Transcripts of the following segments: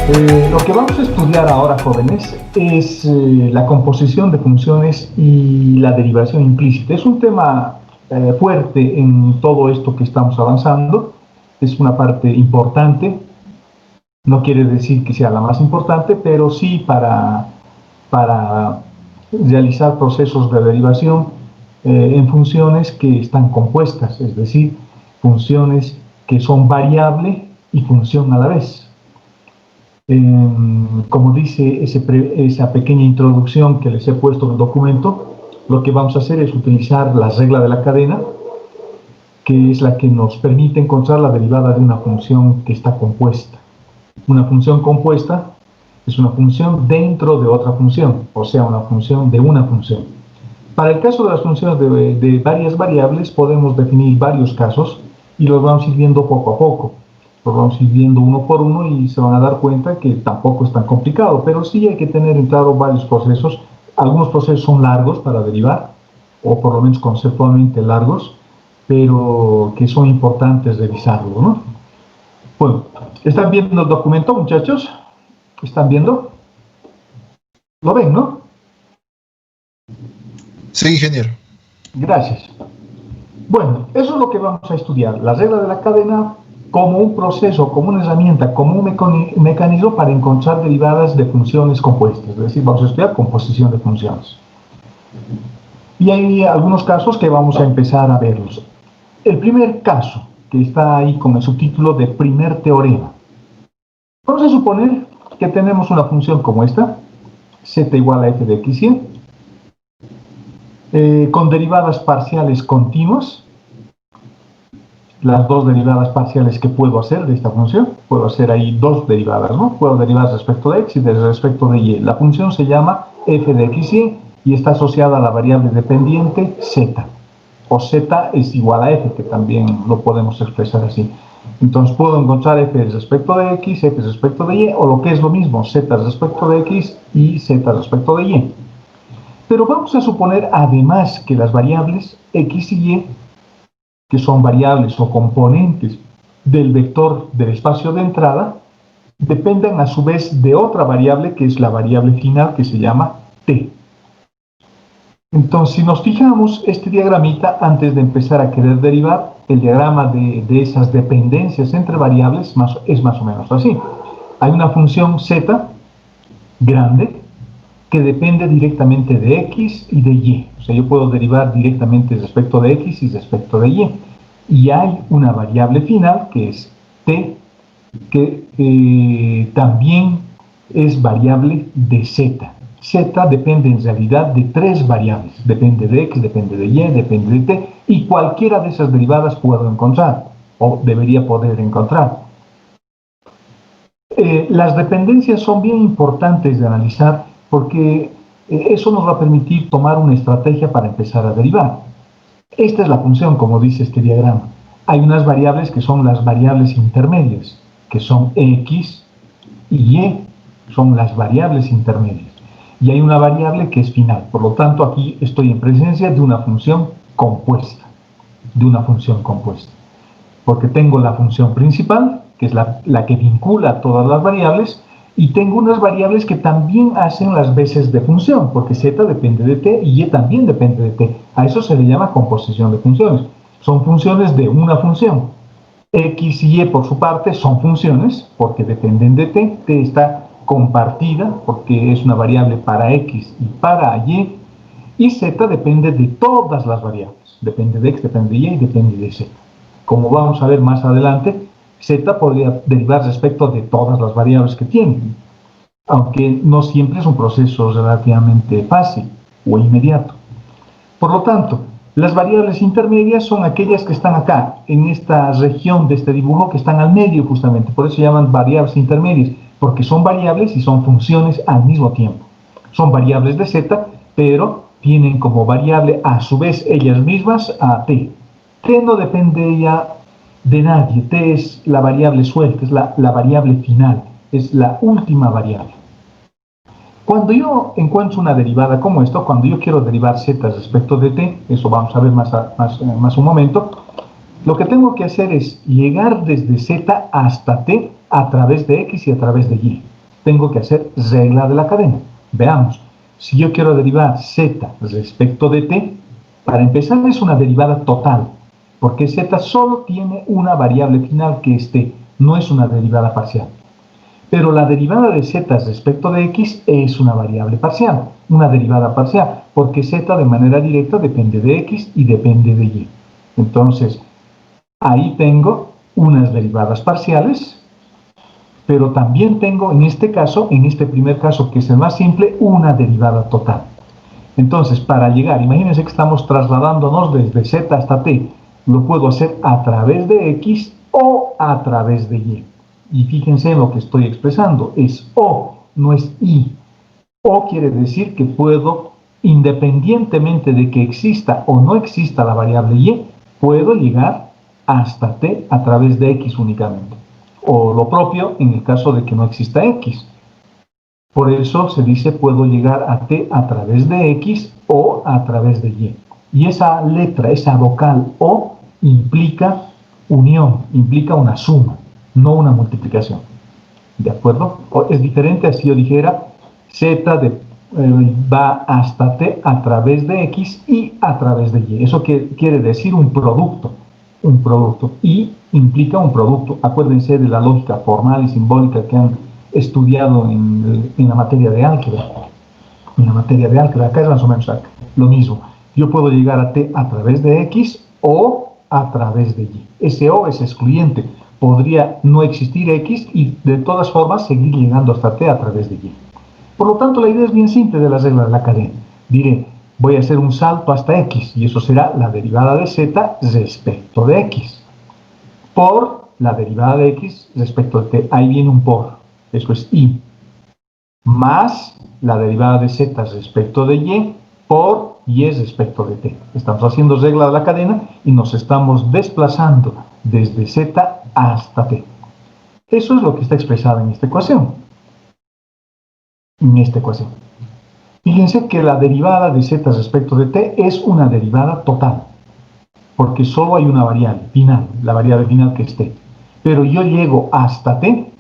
Lo que vamos a estudiar ahora, jóvenes, es la composición de funciones y la derivación implícita. Es un tema fuerte en todo esto que estamos avanzando. Es una parte importante. No quiere decir que sea la más importante, pero sí para realizar procesos de derivación en funciones que están compuestas, es decir, funciones que son variable y función a la vez. Como dice esa pequeña introducción que les he puesto en el documento, lo que vamos a hacer es utilizar la regla de la cadena, que es la que nos permite encontrar la derivada de una función que está compuesta. Una función compuesta es una función dentro de otra función, o sea, una función de una función. Para el caso de las funciones de varias variables, podemos definir varios casos y los vamos a ir viendo poco a poco. Los vamos a ir viendo uno por uno y se van a dar cuenta que tampoco es tan complicado, pero sí hay que tener en claro varios procesos. Algunos procesos son largos para derivar, o por lo menos conceptualmente largos, pero que son importantes revisarlo, ¿no? Bueno, ¿están viendo el documento, muchachos? ¿Están viendo? ¿Lo ven, no? Sí, ingeniero. Gracias. Bueno, eso es lo que vamos a estudiar. La regla de la cadena como un proceso, como una herramienta, como un mecanismo para encontrar derivadas de funciones compuestas. Es decir, vamos a estudiar composición de funciones. Y hay algunos casos que vamos a empezar a verlos. El primer caso, que está ahí con el subtítulo de primer teorema. Vamos a suponer que tenemos una función como esta, z igual a f de x, y con derivadas parciales continuas. Las dos derivadas parciales que puedo hacer de esta función, puedo hacer ahí dos derivadas, ¿no? Puedo derivar respecto de x y respecto de y. La función se llama f de x y está asociada a la variable dependiente z, o z es igual a f, que también lo podemos expresar así. Entonces puedo encontrar f respecto de x, f respecto de y, o lo que es lo mismo, z respecto de x y z respecto de y. Pero vamos a suponer además que las variables x y y, que son variables o componentes del vector del espacio de entrada, dependen a su vez de otra variable que es la variable final, que se llama t. Entonces, si nos fijamos, este diagramita, antes de empezar a querer derivar, el diagrama de esas dependencias entre variables es más o menos así. Hay una función z grande que depende directamente de x y de y. O sea, yo puedo derivar directamente respecto de x y respecto de y. Y hay una variable final, que es t, que también es variable de z. Z depende en realidad de tres variables. Depende de x, depende de y, depende de t. Y cualquiera de esas derivadas puedo encontrar, o debería poder encontrar. Las dependencias son bien importantes de analizar porque eso nos va a permitir tomar una estrategia para empezar a derivar. Esta es la función, como dice este diagrama. Hay unas variables que son las variables intermedias, que son x y y, son las variables intermedias. Y hay una variable que es final. Por lo tanto, aquí estoy en presencia de una función compuesta. Porque tengo la función principal, que es la que vincula todas las variables, y tengo unas variables que también hacen las veces de función, porque z depende de t y y también depende de t. A eso se le llama composición de funciones. Son funciones de una función. X y y, por su parte, son funciones porque dependen de t. T está compartida porque es una variable para x y para y. Y z depende de todas las variables. Depende de x, depende de y y depende de z. Como vamos a ver más adelante, z podría derivar respecto de todas las variables que tiene, aunque no siempre es un proceso relativamente fácil o inmediato. Por lo tanto, las variables intermedias son aquellas que están acá, en esta región de este dibujo, que están al medio justamente. Por eso se llaman variables intermedias, porque son variables y son funciones al mismo tiempo. Son variables de z, pero tienen como variable a su vez ellas mismas a t. T no depende ya de nadie. T es la variable suelta, es la variable final, es la última variable. Cuando yo encuentro una derivada como esto, cuando yo quiero derivar z respecto de t, eso vamos a ver más un momento, lo que tengo que hacer es llegar desde z hasta t a través de x y a través de y. tengo que hacer regla de la cadena. Veamos, si yo quiero derivar z respecto de t, para empezar es una derivada total, porque z solo tiene una variable final que es t, no es una derivada parcial. Pero la derivada de z respecto de x es una variable parcial, una derivada parcial, porque z de manera directa depende de x y depende de y. Entonces, ahí tengo unas derivadas parciales, pero también tengo en este caso, en este primer caso que es el más simple, una derivada total. Entonces, para llegar, imagínense que estamos trasladándonos desde z hasta t, lo puedo hacer a través de x o a través de y. Y fíjense en lo que estoy expresando, es o, no es y. O quiere decir que puedo, independientemente de que exista o no exista la variable y, puedo llegar hasta t a través de x únicamente. O lo propio en el caso de que no exista x. Por eso se dice puedo llegar a t a través de x o a través de y. Y esa letra, esa vocal o, implica unión, implica una suma, no una multiplicación. ¿De acuerdo? Es diferente a si yo dijera z va hasta t a través de x y a través de y. Eso quiere decir un producto. Un producto. Y implica un producto. Acuérdense de la lógica formal y simbólica que han estudiado en la materia de álgebra. En la materia de álgebra, acá es más o menos lo mismo. Yo puedo llegar a t a través de x o a través de y. Ese o es excluyente. Podría no existir x y de todas formas seguir llegando hasta t a través de y. Por lo tanto, la idea es bien simple de la regla de la cadena. Diré, voy a hacer un salto hasta x y eso será la derivada de z respecto de x por la derivada de x respecto de t. Ahí viene un por, eso es y, más la derivada de z respecto de y por y respecto de t. Estamos haciendo regla de la cadena y nos estamos desplazando desde z hasta t. Eso es lo que está expresado en esta ecuación. Fíjense que la derivada de z respecto de t es una derivada total, porque solo hay una variable final, la variable final que es t. Pero yo llego hasta t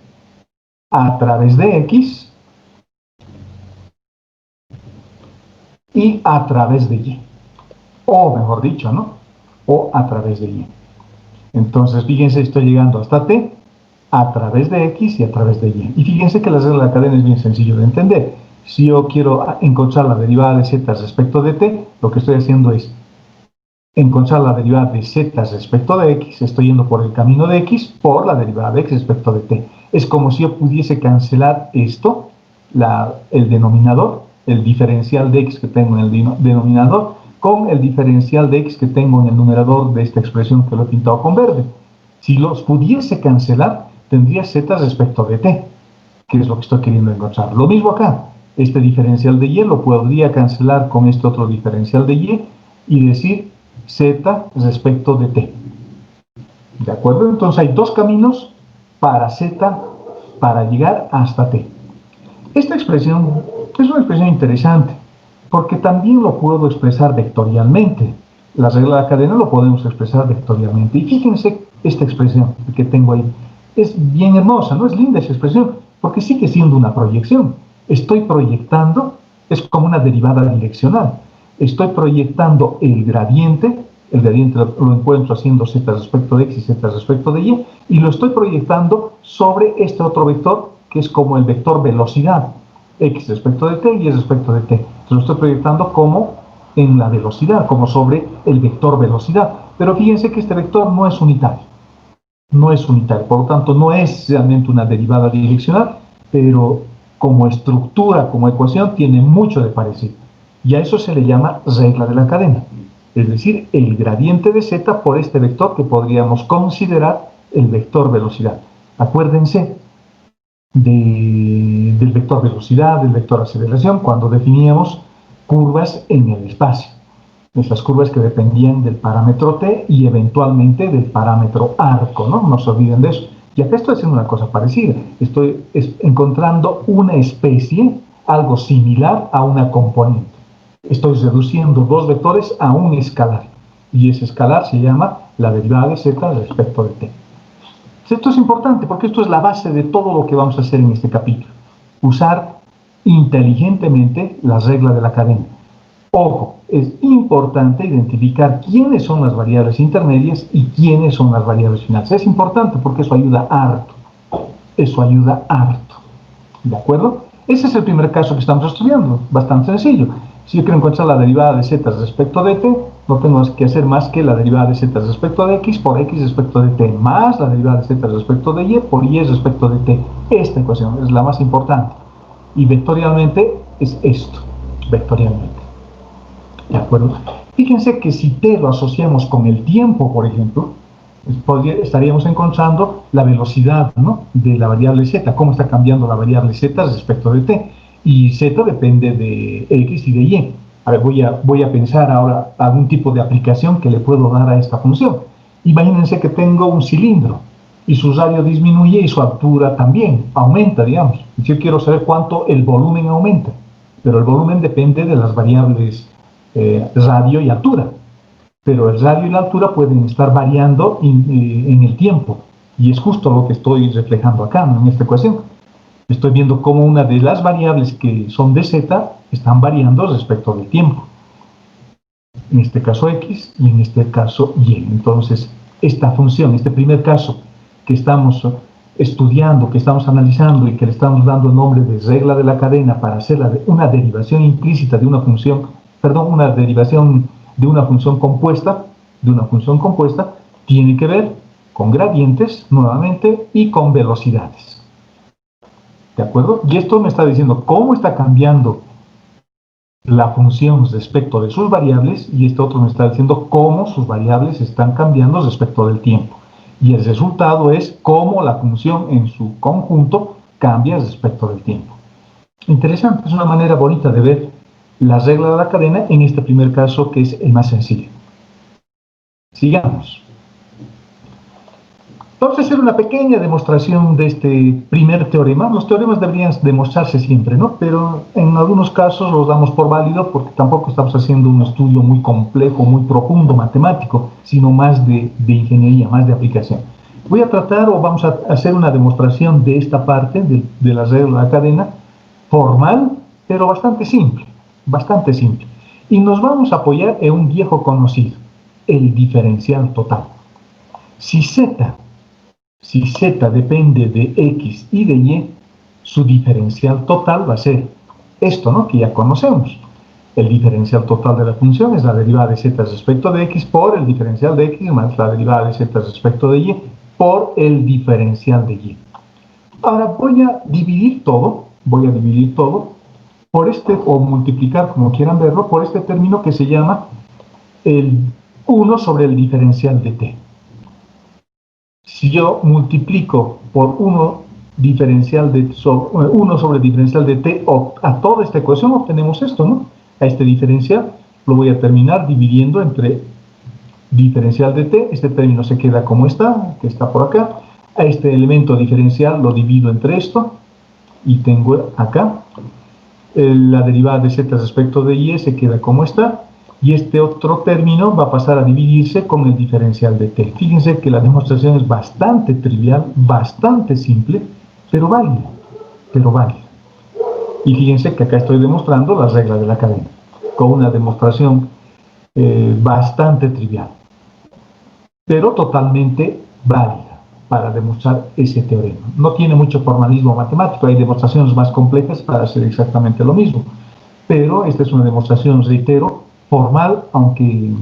a través de x y a través de y. O mejor dicho, ¿no? O a través de y. Entonces, fíjense, estoy llegando hasta t a través de x y a través de y. Y fíjense que la regla de la cadena es bien sencillo de entender. Si yo quiero encontrar la derivada de z respecto de t, lo que estoy haciendo es encontrar la derivada de z respecto de x, estoy yendo por el camino de x por la derivada de x respecto de t. Es como si yo pudiese cancelar esto, el denominador, el diferencial de x que tengo en el denominador, con el diferencial de x que tengo en el numerador de esta expresión que lo he pintado con verde. Si los pudiese cancelar, tendría z respecto de t, que es lo que estoy queriendo encontrar. Lo mismo acá, este diferencial de y lo podría cancelar con este otro diferencial de y decir z respecto de t. ¿De acuerdo? Entonces hay dos caminos para z, para llegar hasta t. Esta expresión es una expresión interesante, porque también lo puedo expresar vectorialmente. La regla de la cadena lo podemos expresar vectorialmente. Y fíjense esta expresión que tengo ahí. Es bien hermosa, ¿no? Es linda esa expresión, porque sigue siendo una proyección. Estoy proyectando, es como una derivada direccional. Estoy proyectando el gradiente lo encuentro haciendo z respecto de x y z respecto de y lo estoy proyectando sobre este otro vector, que es como el vector velocidad, x respecto de t y y respecto de t. Entonces lo estoy proyectando como en la velocidad, como sobre el vector velocidad. Pero fíjense que este vector no es unitario. No es unitario, por lo tanto no es realmente una derivada direccional, pero como estructura, como ecuación, tiene mucho de parecido. Y a eso se le llama regla de la cadena. Es decir, el gradiente de z por este vector que podríamos considerar el vector velocidad. Acuérdense del vector velocidad, del vector aceleración, cuando definíamos curvas en el espacio. Esas curvas que dependían del parámetro t y eventualmente del parámetro arco, ¿no? No se olviden de eso. Y acá estoy haciendo una cosa parecida. Estoy encontrando una especie, algo similar a una componente. Estoy reduciendo dos vectores a un escalar. Y ese escalar se llama la derivada de z respecto de t. Esto es importante porque esto es la base de todo lo que vamos a hacer en este capítulo. usar inteligentemente la regla de la cadena. Ojo, es importante identificar quiénes son las variables intermedias y quiénes son las variables finales. Es importante porque eso ayuda harto. Eso ayuda harto. ¿De acuerdo? Ese es el primer caso que estamos estudiando. Bastante sencillo. Si yo quiero encontrar la derivada de z respecto de t, no tengo que hacer más que la derivada de z respecto de x por x respecto de t, más la derivada de z respecto de y por y respecto de t. Esta ecuación es la más importante. Y vectorialmente es esto. Vectorialmente. ¿De acuerdo? Fíjense que si t lo asociamos con el tiempo, por ejemplo, estaríamos encontrando la velocidad, ¿no?, de la variable z, cómo está cambiando la variable z respecto de t. Y z depende de x y de y. A ver, voy a pensar ahora algún tipo de aplicación que le puedo dar a esta función. Imagínense que tengo un cilindro y su radio disminuye y su altura también aumenta, digamos. Yo quiero saber cuánto el volumen aumenta, pero el volumen depende de las variables radio y altura. Pero el radio y la altura pueden estar variando en el tiempo. Y es justo lo que estoy reflejando acá, ¿no?, en esta ecuación. Estoy viendo cómo una de las variables que son de z están variando respecto del tiempo. En este caso x y en este caso y. Entonces, esta función, este primer caso que estamos estudiando, que estamos analizando y que le estamos dando el nombre de regla de la cadena para hacer una derivación implícita de una función, una derivación de una función compuesta, tiene que ver con gradientes, nuevamente, y con velocidades. ¿De acuerdo? Y esto me está diciendo cómo está cambiando la función respecto de sus variables, y este otro me está diciendo cómo sus variables están cambiando respecto del tiempo. Y el resultado es cómo la función en su conjunto cambia respecto del tiempo. Interesante, es una manera bonita de ver la regla de la cadena en este primer caso, que es el más sencillo. Sigamos. Vamos a hacer una pequeña demostración de este primer teorema. Los teoremas deberían demostrarse siempre, ¿no? Pero en algunos casos los damos por válido porque tampoco estamos haciendo un estudio muy complejo, muy profundo, matemático, sino más de ingeniería, más de aplicación. Voy a tratar, o vamos a hacer una demostración de esta parte, de la regla de la cadena, formal, pero bastante simple. Bastante simple. Y nos vamos a apoyar en un viejo conocido, el diferencial total. Si z depende de x y de y, su diferencial total va a ser esto, ¿no?, que ya conocemos. El diferencial total de la función es la derivada de z respecto de x por el diferencial de x más la derivada de z respecto de y por el diferencial de y. Ahora voy a dividir todo por este, o multiplicar, como quieran verlo, por este término que se llama el 1 sobre el diferencial de t. Si yo multiplico por 1 sobre el diferencial de t a toda esta ecuación, obtenemos esto, ¿no? A este diferencial lo voy a terminar dividiendo entre diferencial de t, este término se queda como está, que está por acá. A este elemento diferencial lo divido entre esto y tengo acá la derivada de z respecto de y se queda como está. Y este otro término va a pasar a dividirse con el diferencial de t. Fíjense que la demostración es bastante trivial, bastante simple, pero válida. Y fíjense que acá estoy demostrando la regla de la cadena, con una demostración bastante trivial, pero totalmente válida para demostrar ese teorema. No tiene mucho formalismo matemático, hay demostraciones más complejas para hacer exactamente lo mismo, pero esta es una demostración, reitero, formal, aunque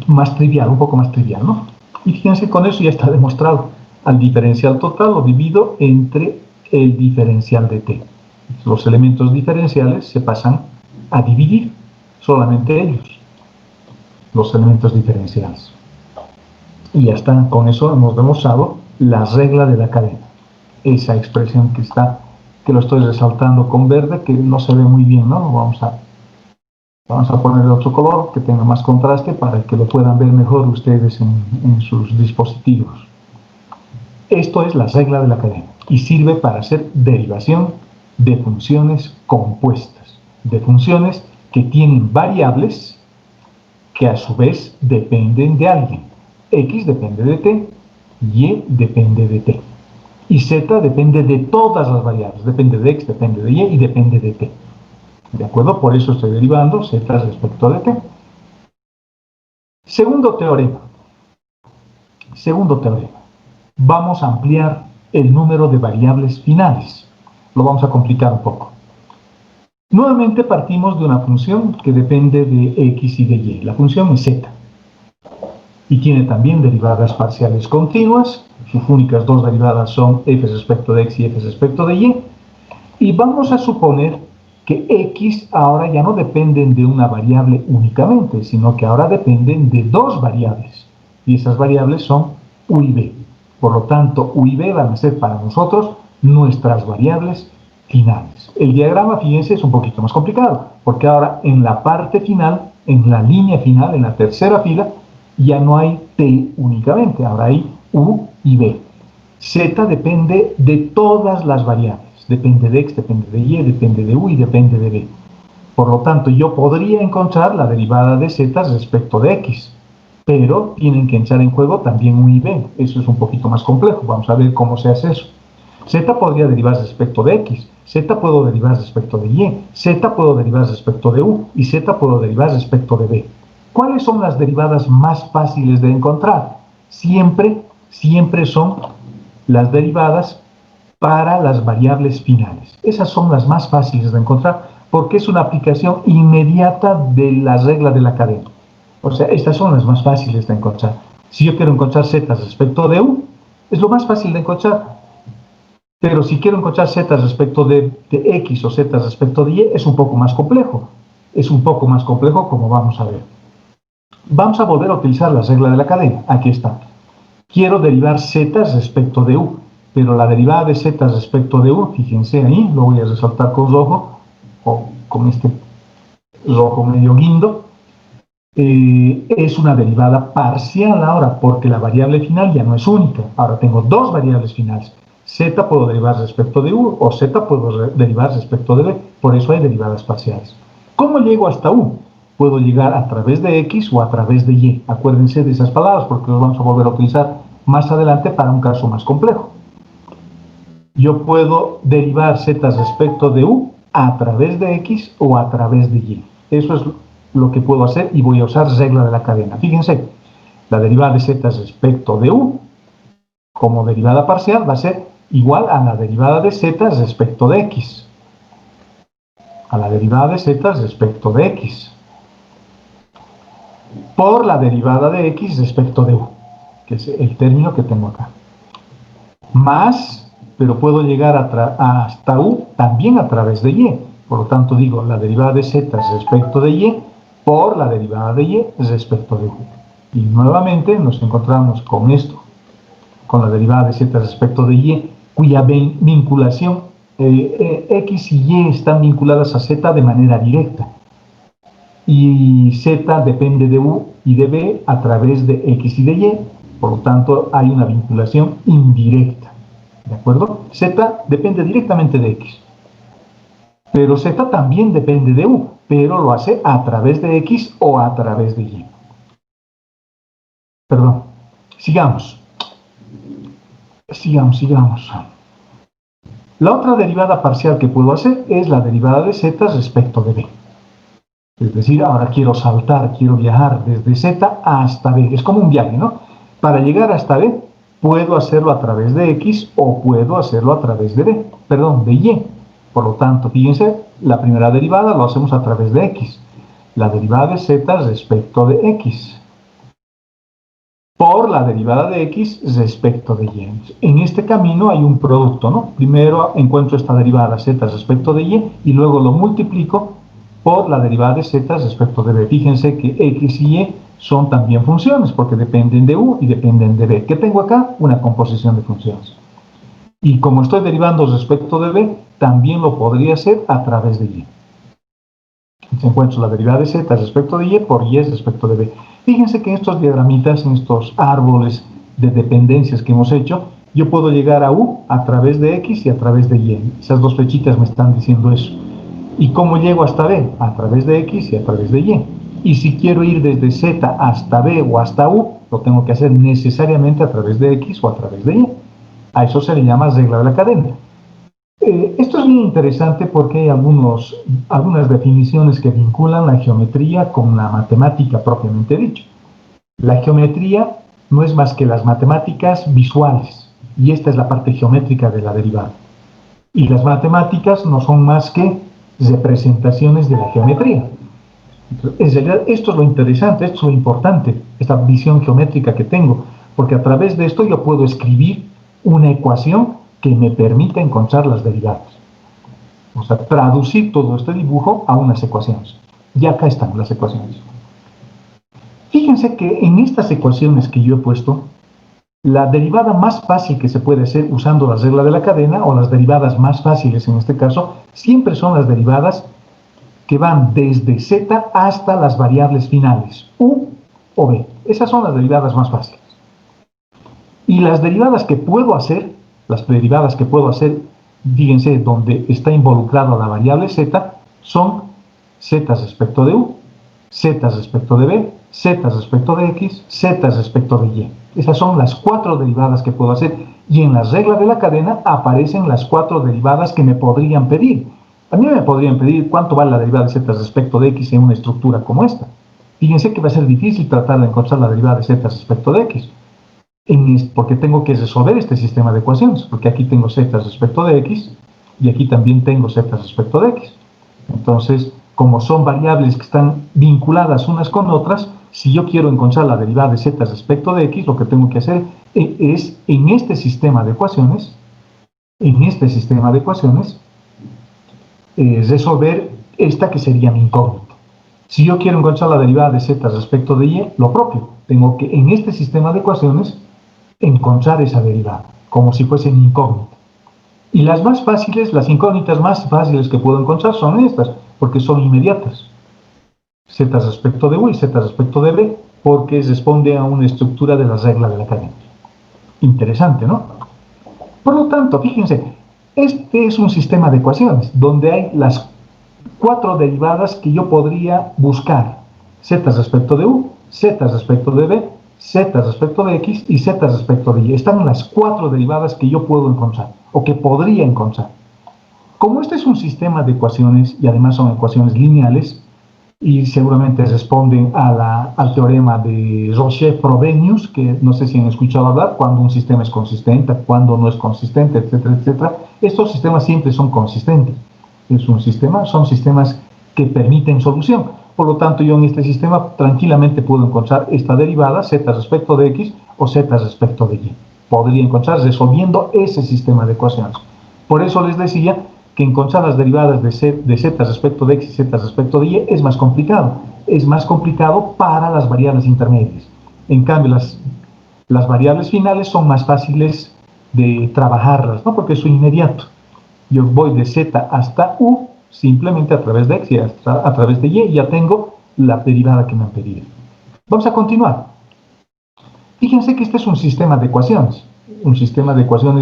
más trivial, un poco más trivial, ¿no? Y fíjense, con eso ya está demostrado. Al diferencial total lo divido entre el diferencial de t. Los elementos diferenciales se pasan a dividir, solamente ellos, los elementos diferenciales. Y ya está, con eso hemos demostrado la regla de la cadena. Esa expresión que lo estoy resaltando con verde, que no se ve muy bien, ¿no? Vamos a ponerle otro color que tenga más contraste para que lo puedan ver mejor ustedes en sus dispositivos. Esto es la regla de la cadena y sirve para hacer derivación de funciones compuestas, de funciones que tienen variables que a su vez dependen de alguien. X depende de t, y depende de t. Y z depende de todas las variables, depende de x, depende de y y depende de t. ¿De acuerdo? Por eso estoy derivando z respecto de t. Segundo teorema. Segundo teorema. Vamos a ampliar el número de variables finales. Lo vamos a complicar un poco. Nuevamente partimos de una función que depende de x y de y. La función es z. Y tiene también derivadas parciales continuas. Sus únicas dos derivadas son f respecto de x y f respecto de y. Y vamos a suponer que x ahora ya no dependen de una variable únicamente, sino que ahora dependen de dos variables. Y esas variables son u y b. Por lo tanto, u y b van a ser para nosotros nuestras variables finales. El diagrama, fíjense, es un poquito más complicado, porque ahora en la parte final, en la línea final, en la tercera fila, ya no hay t únicamente, ahora hay u y b. Z depende de todas las variables. Depende de x, depende de y, depende de u y depende de b. Por lo tanto, yo podría encontrar la derivada de z respecto de x, pero tienen que entrar en juego también u y b. Eso es un poquito más complejo. Vamos a ver cómo se hace eso. Z podría derivar respecto de x, z puedo derivar respecto de y, z puedo derivar respecto de u y z puedo derivar respecto de b. ¿Cuáles son las derivadas más fáciles de encontrar? Siempre son las derivadas para las variables finales. Esas son las más fáciles de encontrar porque es una aplicación inmediata de la regla de la cadena. O sea, estas son las más fáciles de encontrar. Si yo quiero encontrar z respecto de u, es lo más fácil de encontrar. Pero si quiero encontrar z respecto de x o z respecto de y, es un poco más complejo. Es un poco más complejo, como vamos a ver. Vamos a volver a utilizar la regla de la cadena. Aquí está. Quiero derivar z respecto de u, pero la derivada de z respecto de u, fíjense ahí, lo voy a resaltar con rojo, o con este rojo medio guindo, es una derivada parcial ahora, porque la variable final ya no es única. Ahora tengo dos variables finales. Z puedo derivar respecto de u, o z puedo derivar respecto de b, por eso hay derivadas parciales. ¿Cómo llego hasta u? Puedo llegar a través de x o a través de y. Acuérdense de esas palabras porque los vamos a volver a utilizar más adelante para un caso más complejo. Yo puedo derivar z respecto de u a través de x o a través de y. Eso es lo que puedo hacer y voy a usar regla de la cadena. Fíjense, la derivada de z respecto de u como derivada parcial va a ser igual a la derivada de z respecto de x. A la derivada de z respecto de x. Por la derivada de x respecto de u, que es el término que tengo acá. Más, pero puedo llegar hasta u también a través de y. Por lo tanto, digo la derivada de z respecto de y por la derivada de y respecto de u. Y nuevamente nos encontramos con esto, con la derivada de z respecto de y, cuya vinculación x y y están vinculadas a z de manera directa. Y z depende de u y de b a través de x y de y, por lo tanto hay una vinculación indirecta. ¿De acuerdo? Z depende directamente de x. Pero z también depende de u, pero lo hace a través de x o a través de y. Perdón. Sigamos. La otra derivada parcial que puedo hacer es la derivada de z respecto de b. Es decir, ahora quiero saltar, quiero viajar desde z hasta b. Es como un viaje, ¿no? Para llegar hasta b, puedo hacerlo a través de x o puedo hacerlo a través de b, perdón, de y. Por lo tanto, fíjense, la primera derivada lo hacemos a través de x. La derivada de z respecto de x. Por la derivada de x respecto de y. En este camino hay un producto, ¿no? Primero encuentro esta derivada z respecto de y luego lo multiplico por la derivada de z respecto de b. Fíjense que x y y son también funciones porque dependen de u y dependen de b. ¿Qué tengo acá? Una composición de funciones. Y como estoy derivando respecto de b, también lo podría hacer a través de y. Entonces encuentro la derivada de z respecto de y por y respecto de b. Fíjense que en estos diagramitas, en estos árboles de dependencias que hemos hecho, yo puedo llegar a u a través de x y a través de y. Esas dos flechitas me están diciendo eso. ¿Y cómo llego hasta b? A través de x y a través de y. Y si quiero ir desde z hasta b o hasta u, lo tengo que hacer necesariamente a través de x o a través de y. A eso se le llama regla de la cadena. Esto es bien interesante porque hay algunas definiciones que vinculan la geometría con la matemática propiamente dicho. La geometría no es más que las matemáticas visuales, y esta es la parte geométrica de la derivada. Y las matemáticas no son más que representaciones de la geometría. En realidad, esto es lo interesante, esto es lo importante, esta visión geométrica que tengo, porque a través de esto yo puedo escribir una ecuación que me permita encontrar las derivadas. O sea, traducir todo este dibujo a unas ecuaciones. Y acá están las ecuaciones. Fíjense que en estas ecuaciones que yo he puesto, la derivada más fácil que se puede hacer usando la regla de la cadena, o las derivadas más fáciles en este caso, siempre son las derivadas que van desde z hasta las variables finales, u o b. Esas son las derivadas más fáciles. Y las derivadas que puedo hacer, fíjense, donde está involucrada la variable z, son z respecto de u, z respecto de b, z respecto de x, z respecto de y. Esas son las 4 derivadas que puedo hacer. Y en la regla de la cadena aparecen las 4 derivadas que me podrían pedir. A mí me podrían pedir cuánto vale la derivada de z respecto de x en una estructura como esta. Fíjense que va a ser difícil tratar de encontrar la derivada de z respecto de x, porque tengo que resolver este sistema de ecuaciones, porque aquí tengo z respecto de x y aquí también tengo z respecto de x. Entonces, como son variables que están vinculadas unas con otras, si yo quiero encontrar la derivada de z respecto de x, lo que tengo que hacer es, en este sistema de ecuaciones, resolver esta que sería mi incógnita. Si yo quiero encontrar la derivada de z respecto de y, lo propio, tengo que en este sistema de ecuaciones encontrar esa derivada, como si fuese mi incógnita. Y las más fáciles, las incógnitas más fáciles que puedo encontrar son estas, porque son inmediatas. Z respecto de u y z respecto de b, porque responde a una estructura de la regla de la cadena. Interesante, ¿no? Por lo tanto, fíjense, este es un sistema de ecuaciones donde hay las 4 derivadas que yo podría buscar. Z respecto de u, z respecto de b, z respecto de x y z respecto de y. Están las 4 derivadas que yo puedo encontrar, o que podría encontrar. Como este es un sistema de ecuaciones, y además son ecuaciones lineales, y seguramente responden al teorema de Roche-Frobenius, que no sé si han escuchado hablar, cuando un sistema es consistente, cuando no es consistente, etcétera, etcétera. Estos sistemas siempre son consistentes. Son sistemas que permiten solución. Por lo tanto, yo en este sistema tranquilamente puedo encontrar esta derivada, z respecto de x o z respecto de y. Podría encontrar resolviendo ese sistema de ecuaciones. Por eso les decía que encontrar las derivadas de z respecto de x y z respecto de y es más complicado. Es más complicado para las variables intermedias. En cambio, las variables finales son más fáciles de trabajarlas, ¿no? Porque es inmediato. Yo voy de z hasta u simplemente a través de x y a través de y, ya tengo la derivada que me han pedido. Vamos a continuar. Fíjense que este es un sistema de ecuaciones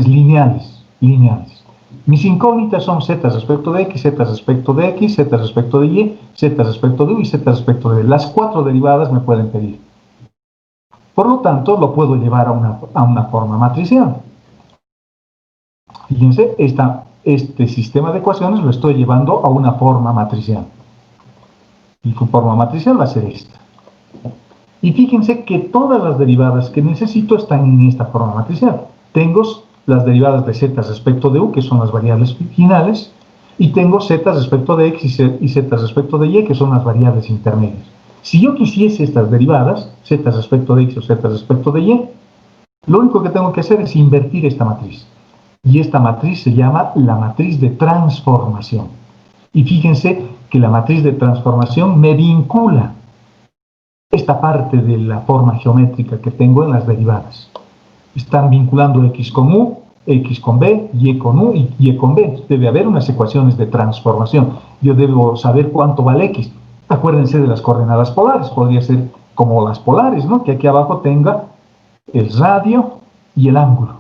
lineales. Mis incógnitas son z respecto de x, z respecto de x, z respecto de y, z respecto de u y z respecto de y. Las 4 derivadas me pueden pedir. Por lo tanto, lo puedo llevar a una forma matricial. Fíjense, este sistema de ecuaciones lo estoy llevando a una forma matricial. Y su forma matricial va a ser esta. Y fíjense que todas las derivadas que necesito están en esta forma matricial. Tengo las derivadas de z respecto de u, que son las variables finales, y tengo z respecto de x y z respecto de y, que son las variables intermedias. Si yo quisiese estas derivadas, z respecto de x o z respecto de y, lo único que tengo que hacer es invertir esta matriz. Y esta matriz se llama la matriz de transformación. Y fíjense que la matriz de transformación me vincula esta parte de la forma geométrica que tengo en las derivadas. Están vinculando x con u, x con b, y con u y y con b. Debe haber unas ecuaciones de transformación. Yo debo saber cuánto vale x. Acuérdense de las coordenadas polares. Podría ser como las polares, ¿no? Que aquí abajo tenga el radio y el ángulo.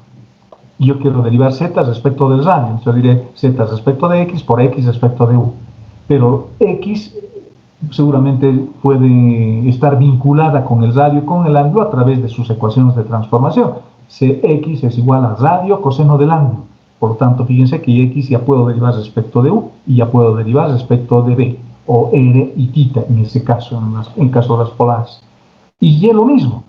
Y yo quiero derivar z respecto del radio. Entonces yo diré z respecto de x por x respecto de u. Pero x seguramente puede estar vinculada con el radio y con el ángulo a través de sus ecuaciones de transformación. Cx es igual a radio coseno del ángulo. Por lo tanto, fíjense que x ya puedo derivar respecto de u y ya puedo derivar respecto de b, o r y θ en este caso, en el caso de las polares. Y y lo mismo.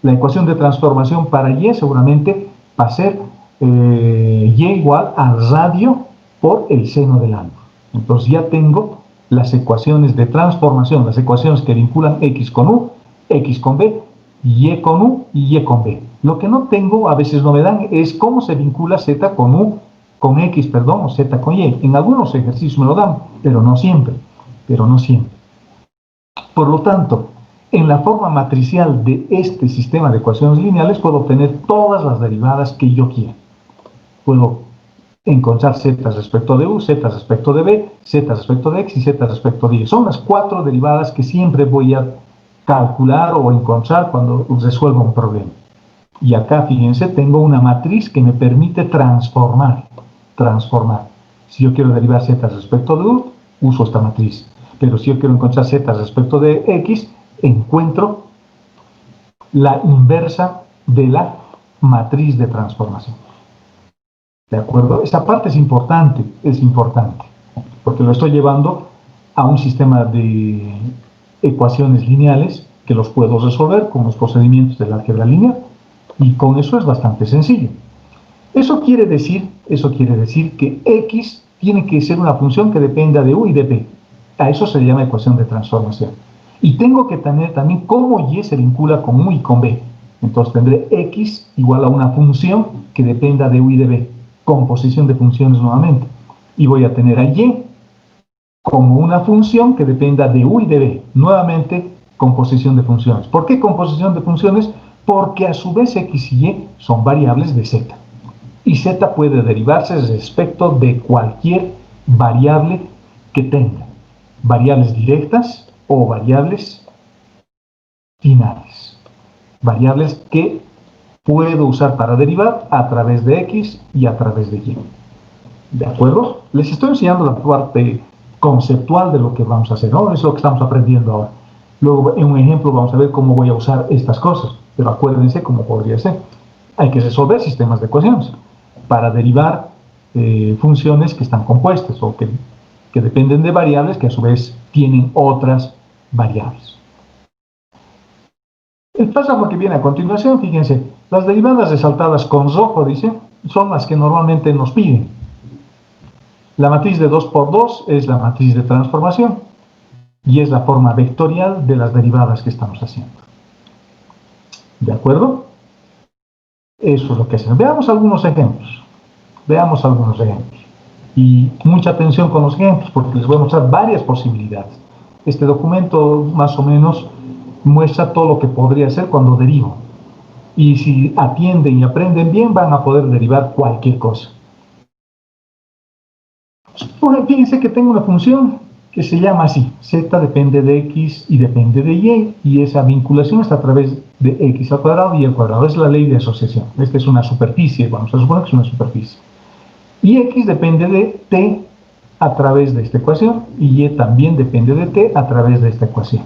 La ecuación de transformación para y seguramente va a ser y igual a radio por el seno del ángulo. Entonces ya tengo las ecuaciones de transformación, las ecuaciones que vinculan x con u, x con b, y con u y con b. Lo que no tengo, a veces no me dan, es cómo se vincula z con u, con x, perdón, o z con y. En algunos ejercicios me lo dan, pero no siempre. Por lo tanto, en la forma matricial de este sistema de ecuaciones lineales puedo obtener todas las derivadas que yo quiera. Puedo encontrar z respecto de u, z respecto de b, z respecto de x y z respecto de y. Son las 4 derivadas que siempre voy a calcular o encontrar cuando resuelvo un problema. Y acá, fíjense, tengo una matriz que me permite transformar. Si yo quiero derivar z respecto de u, uso esta matriz. Pero si yo quiero encontrar z respecto de x, encuentro la inversa de la matriz de transformación. ¿De acuerdo? Esa parte es importante, porque lo estoy llevando a un sistema de ecuaciones lineales que los puedo resolver con los procedimientos del álgebra lineal, y con eso es bastante sencillo. Eso quiere decir que x tiene que ser una función que dependa de u y de b. A eso se le llama ecuación de transformación. Y tengo que tener también cómo y se vincula con u y con b. Entonces tendré x igual a una función que dependa de u y de b. Composición de funciones nuevamente. Y voy a tener a y como una función que dependa de u y de b. Nuevamente, composición de funciones. ¿Por qué composición de funciones? Porque a su vez x y y son variables de z. Y z puede derivarse respecto de cualquier variable que tenga. Variables directas o variables finales. Variables que puedo usar para derivar a través de x y a través de y. ¿De acuerdo? Les estoy enseñando la parte conceptual de lo que vamos a hacer, ¿no? Es lo que estamos aprendiendo ahora. Luego, en un ejemplo, vamos a ver cómo voy a usar estas cosas. Pero acuérdense cómo podría ser. Hay que resolver sistemas de ecuaciones para derivar funciones que están compuestas o que dependen de variables que a su vez tienen otras variables. El párrafo que viene a continuación, fíjense, las derivadas resaltadas con rojo, dice, son las que normalmente nos piden. La matriz de 2 por 2 es la matriz de transformación y es la forma vectorial de las derivadas que estamos haciendo. ¿De acuerdo? Eso es lo que hacen. Veamos algunos ejemplos. Y mucha atención con los ejemplos porque les voy a mostrar varias posibilidades. Este documento más o menos muestra todo lo que podría hacer cuando derivo. Y si atienden y aprenden bien, van a poder derivar cualquier cosa. Fíjense que tengo una función que se llama así. Z depende de x y depende de y. Y esa vinculación está a través de x al cuadrado y al cuadrado. Es la ley de asociación. Esta es una superficie. Vamos a suponer que es una superficie. Y x depende de t a través de esta ecuación. Y y también depende de t a través de esta ecuación.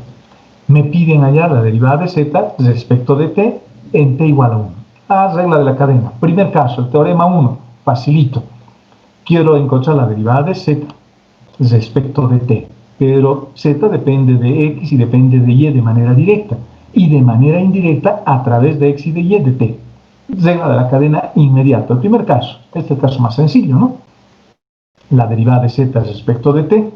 Me piden hallar la derivada de z respecto de t en t igual a 1. Regla de la cadena. Primer caso, el teorema 1. Facilito. Quiero encontrar la derivada de z respecto de t. Pero z depende de x y depende de y de manera directa. Y de manera indirecta a través de x y de y de t. Regla de la cadena inmediata. El primer caso. Este es el caso más sencillo, ¿no? La derivada de z respecto de t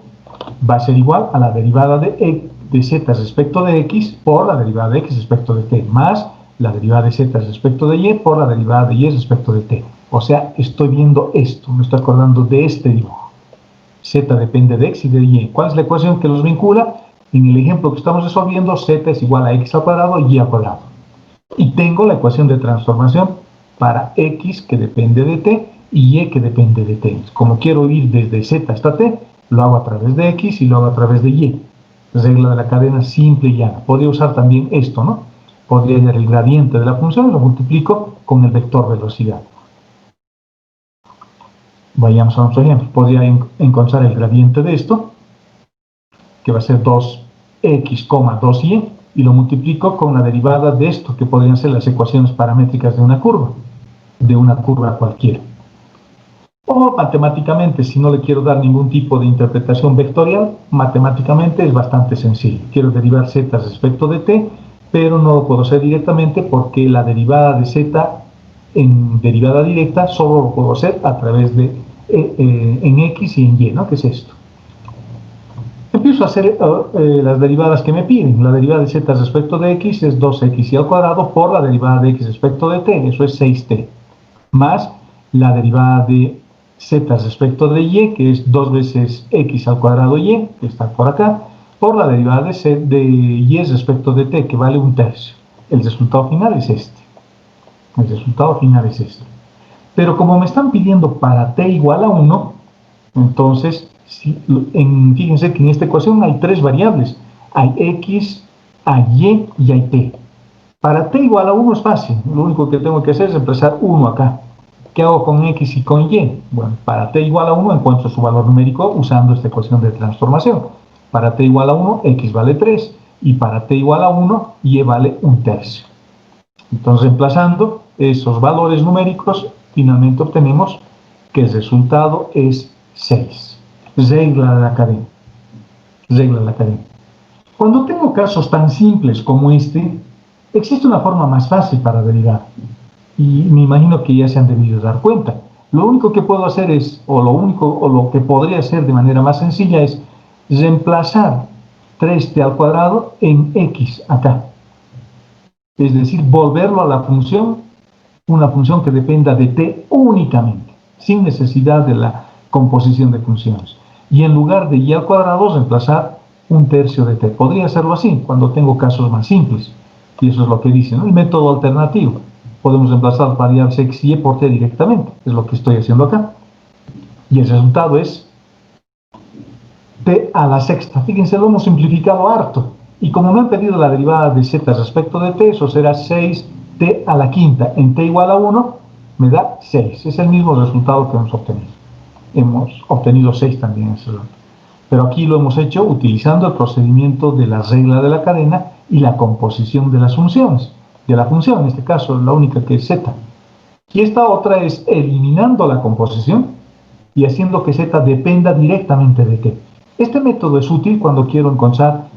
va a ser igual a la derivada de z respecto de x por la derivada de x respecto de t, más la derivada de z respecto de y por la derivada de y respecto de t. O sea, estoy viendo esto, me estoy acordando de este dibujo. Z depende de x y de y. ¿Cuál es la ecuación que los vincula? En el ejemplo que estamos resolviendo, z es igual a x al cuadrado y y al cuadrado. Y tengo la ecuación de transformación para x que depende de t y y que depende de t. Como quiero ir desde z hasta t, lo hago a través de x y lo hago a través de y. Regla de la cadena simple y llana. Podría usar también esto, ¿no? Podría hallar el gradiente de la función y lo multiplico con el vector velocidad. Vayamos a nuestro ejemplo. Podría encontrar el gradiente de esto, que va a ser 2x, 2y, y lo multiplico con la derivada de esto, que podrían ser las ecuaciones paramétricas de una curva cualquiera. O matemáticamente, si no le quiero dar ningún tipo de interpretación vectorial, matemáticamente es bastante sencillo. Quiero derivar z respecto de t, pero no lo puedo hacer directamente porque la derivada de z en derivada directa solo lo puedo hacer a través de en x y en y, ¿no? ¿Qué es esto? Empiezo a hacer las derivadas que me piden. La derivada de z respecto de x es 2x al cuadrado por la derivada de x respecto de t, eso es 6t, más la derivada de z respecto de y, que es 2 veces x al cuadrado y, que está por acá, por la derivada de y respecto de t, que vale 1/3. El resultado final es este. El resultado final es este. Pero como me están pidiendo para t igual a 1, entonces, fíjense que en esta ecuación hay 3 variables. Hay x, hay y hay t. Para t igual a 1 es fácil. Lo único que tengo que hacer es reemplazar 1 acá. ¿Qué hago con x y con y? Bueno, para t igual a 1 encuentro su valor numérico usando esta ecuación de transformación. Para t igual a 1, x vale 3. Y para t igual a 1, y vale 1/3. Entonces, reemplazando esos valores numéricos, finalmente obtenemos que el resultado es 6. Regla de la cadena. Regla de la cadena. Cuando tengo casos tan simples como este, existe una forma más fácil para derivar. Y me imagino que ya se han debido dar cuenta. Lo único que puedo hacer es, o lo que podría hacer de manera más sencilla es reemplazar 3t al cuadrado en x acá. Es decir, volverlo a la función, una función que dependa de t únicamente, sin necesidad de la composición de funciones. Y en lugar de y al cuadrado, reemplazar 1/3 de t. Podría hacerlo así, cuando tengo casos más simples. Y eso es lo que dice, ¿no? El método alternativo. Podemos reemplazar variables x y por t directamente. Es lo que estoy haciendo acá. Y el resultado es t a la sexta. Fíjense, lo hemos simplificado harto. Y como me han pedido la derivada de z respecto de t, eso será 6t a la quinta. En t igual a 1, me da 6. Es el mismo resultado que hemos obtenido. Hemos obtenido 6 también en ese rato. Pero aquí lo hemos hecho utilizando el procedimiento de la regla de la cadena y la composición de las funciones. De la función, en este caso, la única que es z. Y esta otra es eliminando la composición y haciendo que z dependa directamente de t. Este método es útil cuando quiero encontrar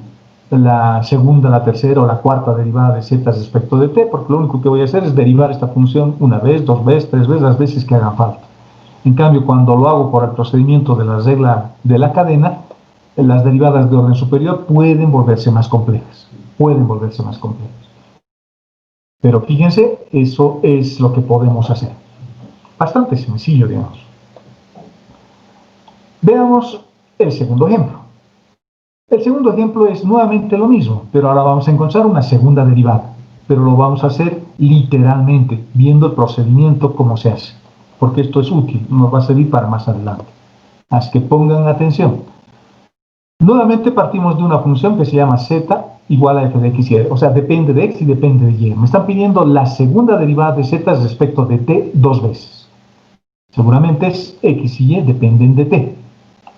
la segunda, la tercera o la cuarta derivada de z respecto de t, porque lo único que voy a hacer es derivar esta función una vez, 2 veces, 3 veces, las veces que hagan falta. En cambio, cuando lo hago por el procedimiento de la regla de la cadena, las derivadas de orden superior pueden volverse más complejas. Pero fíjense, eso es lo que podemos hacer. Bastante sencillo, digamos. Veamos el segundo ejemplo. El segundo ejemplo es nuevamente lo mismo, pero ahora vamos a encontrar una segunda derivada. Pero lo vamos a hacer literalmente, viendo el procedimiento cómo se hace. Porque esto es útil, nos va a servir para más adelante. Así que pongan atención. Nuevamente partimos de una función que se llama z igual a f de x y y. O sea, depende de x y depende de y. Me están pidiendo la segunda derivada de z respecto de t 2 veces. Seguramente es x y y dependen de t.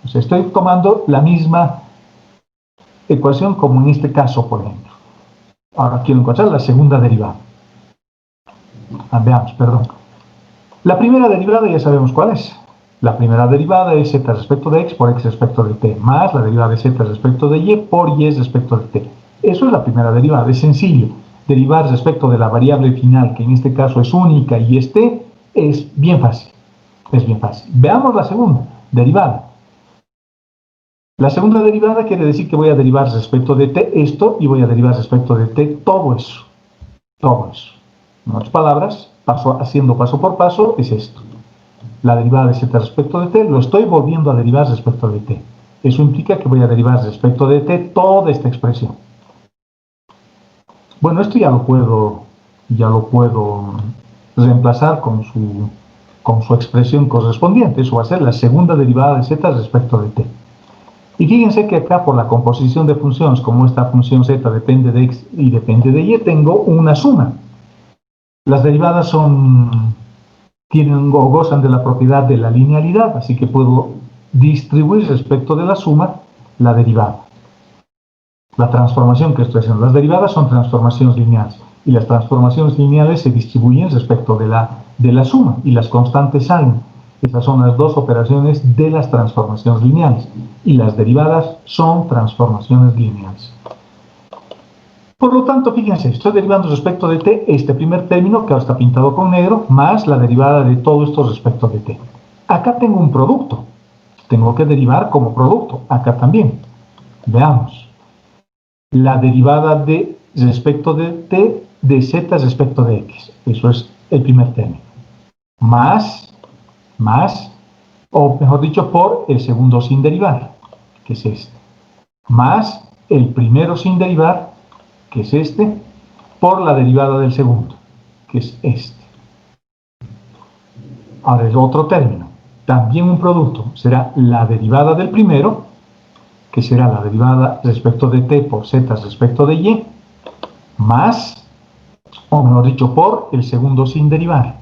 O sea, estoy tomando la misma ecuación como en este caso, por ejemplo. Ahora quiero encontrar la segunda derivada. Veamos, perdón. La primera derivada ya sabemos cuál es. La primera derivada es z respecto de x por x respecto de t, más la derivada de z respecto de y por y respecto de t. Eso es la primera derivada, es sencillo. Derivar respecto de la variable final, que en este caso es única y es t, es bien fácil. Es bien fácil. Veamos la segunda derivada. La segunda derivada quiere decir que voy a derivar respecto de t esto y voy a derivar respecto de t todo eso. Todo eso. En otras palabras, haciendo paso por paso, es esto. La derivada de z respecto de t lo estoy volviendo a derivar respecto de t. Eso implica que voy a derivar respecto de t toda esta expresión. Bueno, esto ya lo puedo reemplazar con su expresión correspondiente. Eso va a ser la segunda derivada de z respecto de t. Y fíjense que acá por la composición de funciones, como esta función z depende de x y depende de y, tengo una suma. Las derivadas tienen o gozan de la propiedad de la linealidad, así que puedo distribuir respecto de la suma la derivada. la transformación que estoy haciendo. Las derivadas son transformaciones lineales y las transformaciones lineales se distribuyen respecto de la suma y las constantes salen. Esas son las dos operaciones de las transformaciones lineales y las derivadas son transformaciones lineales. Por lo tanto, fíjense, estoy derivando respecto de t este primer término que ahora está pintado con negro más la derivada de todo esto respecto de t. Acá tengo un producto, tengo que derivar como producto, acá también. Veamos. La derivada de respecto de t de z respecto de x, eso es el primer término. Más, o mejor dicho, por el segundo sin derivar, que es este. Más el primero sin derivar, que es este, por la derivada del segundo, que es este. Ahora el otro término, también un producto, será la derivada del primero, que será la derivada respecto de t por z respecto de y, más, o mejor dicho, por el segundo sin derivar,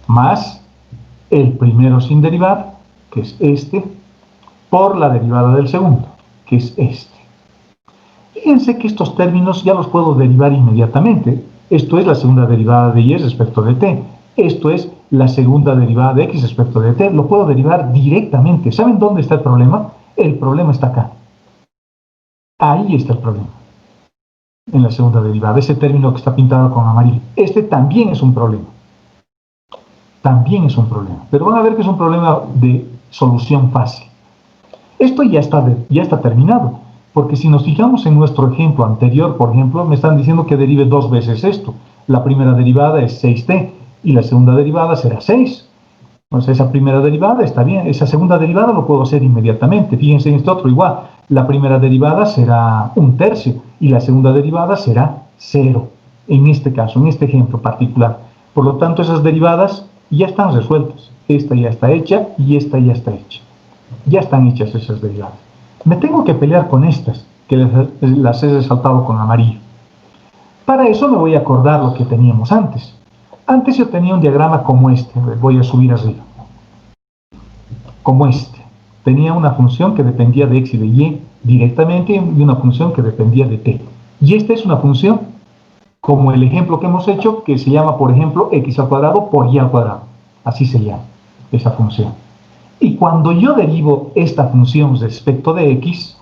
más el primero sin derivar, que es este, por la derivada del segundo, que es este. Fíjense que estos términos ya los puedo derivar inmediatamente. Esto es la segunda derivada de y respecto de t. Esto es la segunda derivada de x respecto de t. Lo puedo derivar directamente. ¿Saben dónde está el problema? El problema está acá. Ahí está el problema. En la segunda derivada. Ese término que está pintado con amarillo. Este también es un problema. También es un problema. Pero van a ver que es un problema de solución fácil. Esto ya está terminado. Porque si nos fijamos en nuestro ejemplo anterior, por ejemplo, me están diciendo que derive dos veces esto. La primera derivada es 6t y la segunda derivada será 6. Entonces esa primera derivada está bien. Esa segunda derivada lo puedo hacer inmediatamente. Fíjense en este otro igual. La primera derivada será 1/3 y la segunda derivada será 0. En este caso, en este ejemplo particular. Por lo tanto, esas derivadas ya están resueltas. Esta ya está hecha y esta ya está hecha. Ya están hechas esas derivadas. Me tengo que pelear con estas, que las he resaltado con amarillo. Para eso me voy a acordar lo que teníamos antes. Antes yo tenía un diagrama como este, voy a subir arriba. Como este. Tenía una función que dependía de x y de y directamente y una función que dependía de t. Y esta es una función, como el ejemplo que hemos hecho, que se llama, por ejemplo, x al cuadrado por y al cuadrado. Así se llama esa función. Y cuando yo derivo esta función respecto de x,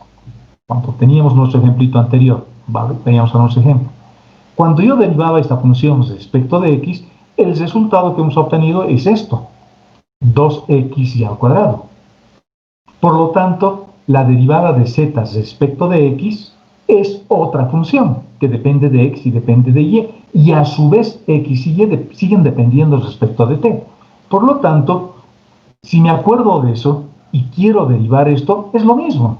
cuando teníamos nuestro ejemplito anterior, veníamos a nuestro ejemplo, cuando yo derivaba esta función respecto de x, el resultado que hemos obtenido es esto, 2x al cuadrado. Por lo tanto, la derivada de z respecto de x es otra función que depende de x y depende de y a su vez x y y siguen dependiendo respecto de t. Por lo tanto, si me acuerdo de eso y quiero derivar esto, es lo mismo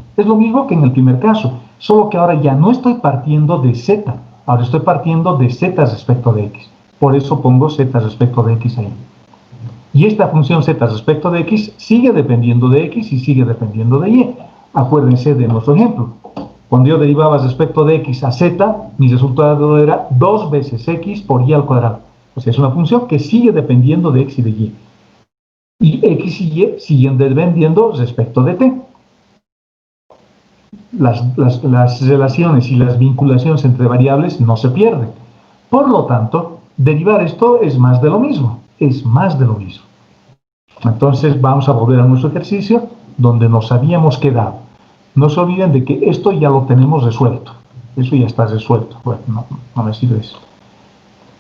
que en el primer caso, solo que ahora ya no estoy partiendo de z, ahora estoy partiendo de z respecto de x. Por eso pongo z respecto de x ahí. Y esta función z respecto de x sigue dependiendo de x y sigue dependiendo de y. Acuérdense de nuestro ejemplo. Cuando yo derivaba respecto de x a z, mi resultado era 2 veces x por y al cuadrado. O sea, es una función que sigue dependiendo de x y de y. Y x y y siguen dependiendo respecto de t. Las relaciones y las vinculaciones entre variables no se pierden. Por lo tanto, derivar esto es más de lo mismo. Es más de lo mismo. Entonces vamos a volver a nuestro ejercicio donde nos habíamos quedado. No se olviden de que esto ya lo tenemos resuelto. Eso ya está resuelto. Bueno, no me sirve eso.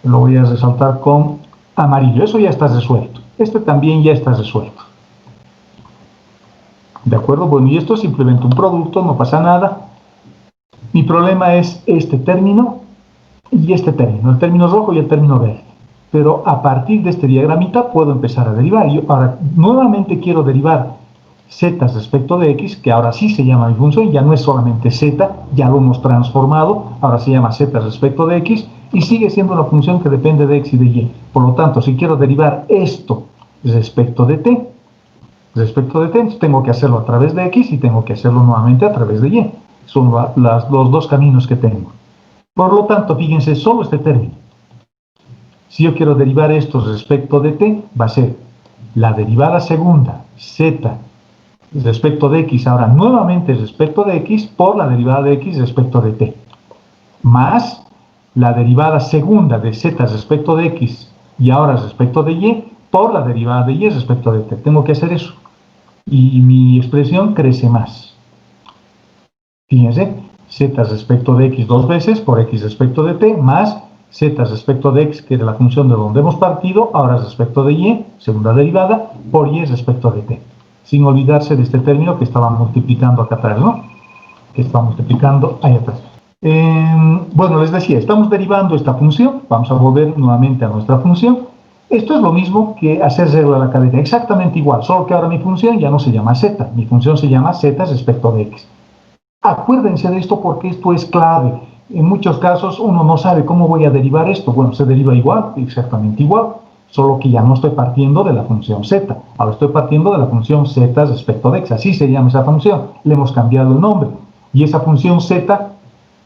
Lo voy a resaltar con amarillo. Eso ya está resuelto. Este también ya está resuelto. ¿De acuerdo? Bueno, y esto es simplemente un producto, no pasa nada. Mi problema es este término y este término. El término rojo y el término verde. Pero a partir de este diagramita puedo empezar a derivar. Yo ahora nuevamente quiero derivar z respecto de x, que ahora sí se llama mi función, ya no es solamente z, ya lo hemos transformado, ahora se llama z respecto de x, y sigue siendo una función que depende de x y de y. Por lo tanto, si quiero derivar esto respecto de t, tengo que hacerlo a través de x y tengo que hacerlo nuevamente a través de y. Son los dos caminos que tengo. Por lo tanto, fíjense, solo este término. Si yo quiero derivar esto respecto de t, va a ser la derivada segunda, z respecto de x, ahora nuevamente respecto de x, por la derivada de x respecto de t, más la derivada segunda de z respecto de x y ahora respecto de y, por la derivada de y respecto de t. Tengo que hacer eso. Y mi expresión crece más. Fíjense, z respecto de x dos veces por x respecto de t, más z respecto de x, que es la función de donde hemos partido, ahora respecto de y, segunda derivada, por y respecto de t. Sin olvidarse de este término que estaba multiplicando acá atrás, ¿no? Que está multiplicando ahí atrás. Bueno, les decía, estamos derivando esta función. Vamos a volver nuevamente a nuestra función. Esto es lo mismo que hacer regla de la cadena, exactamente igual, solo que ahora mi función ya no se llama z, mi función se llama z respecto de x. Acuérdense de esto porque esto es clave. En muchos casos uno no sabe cómo voy a derivar esto. Bueno, se deriva igual, exactamente igual, solo que ya no estoy partiendo de la función z, ahora estoy partiendo de la función z respecto de x, así se llama esa función, le hemos cambiado el nombre, y esa función z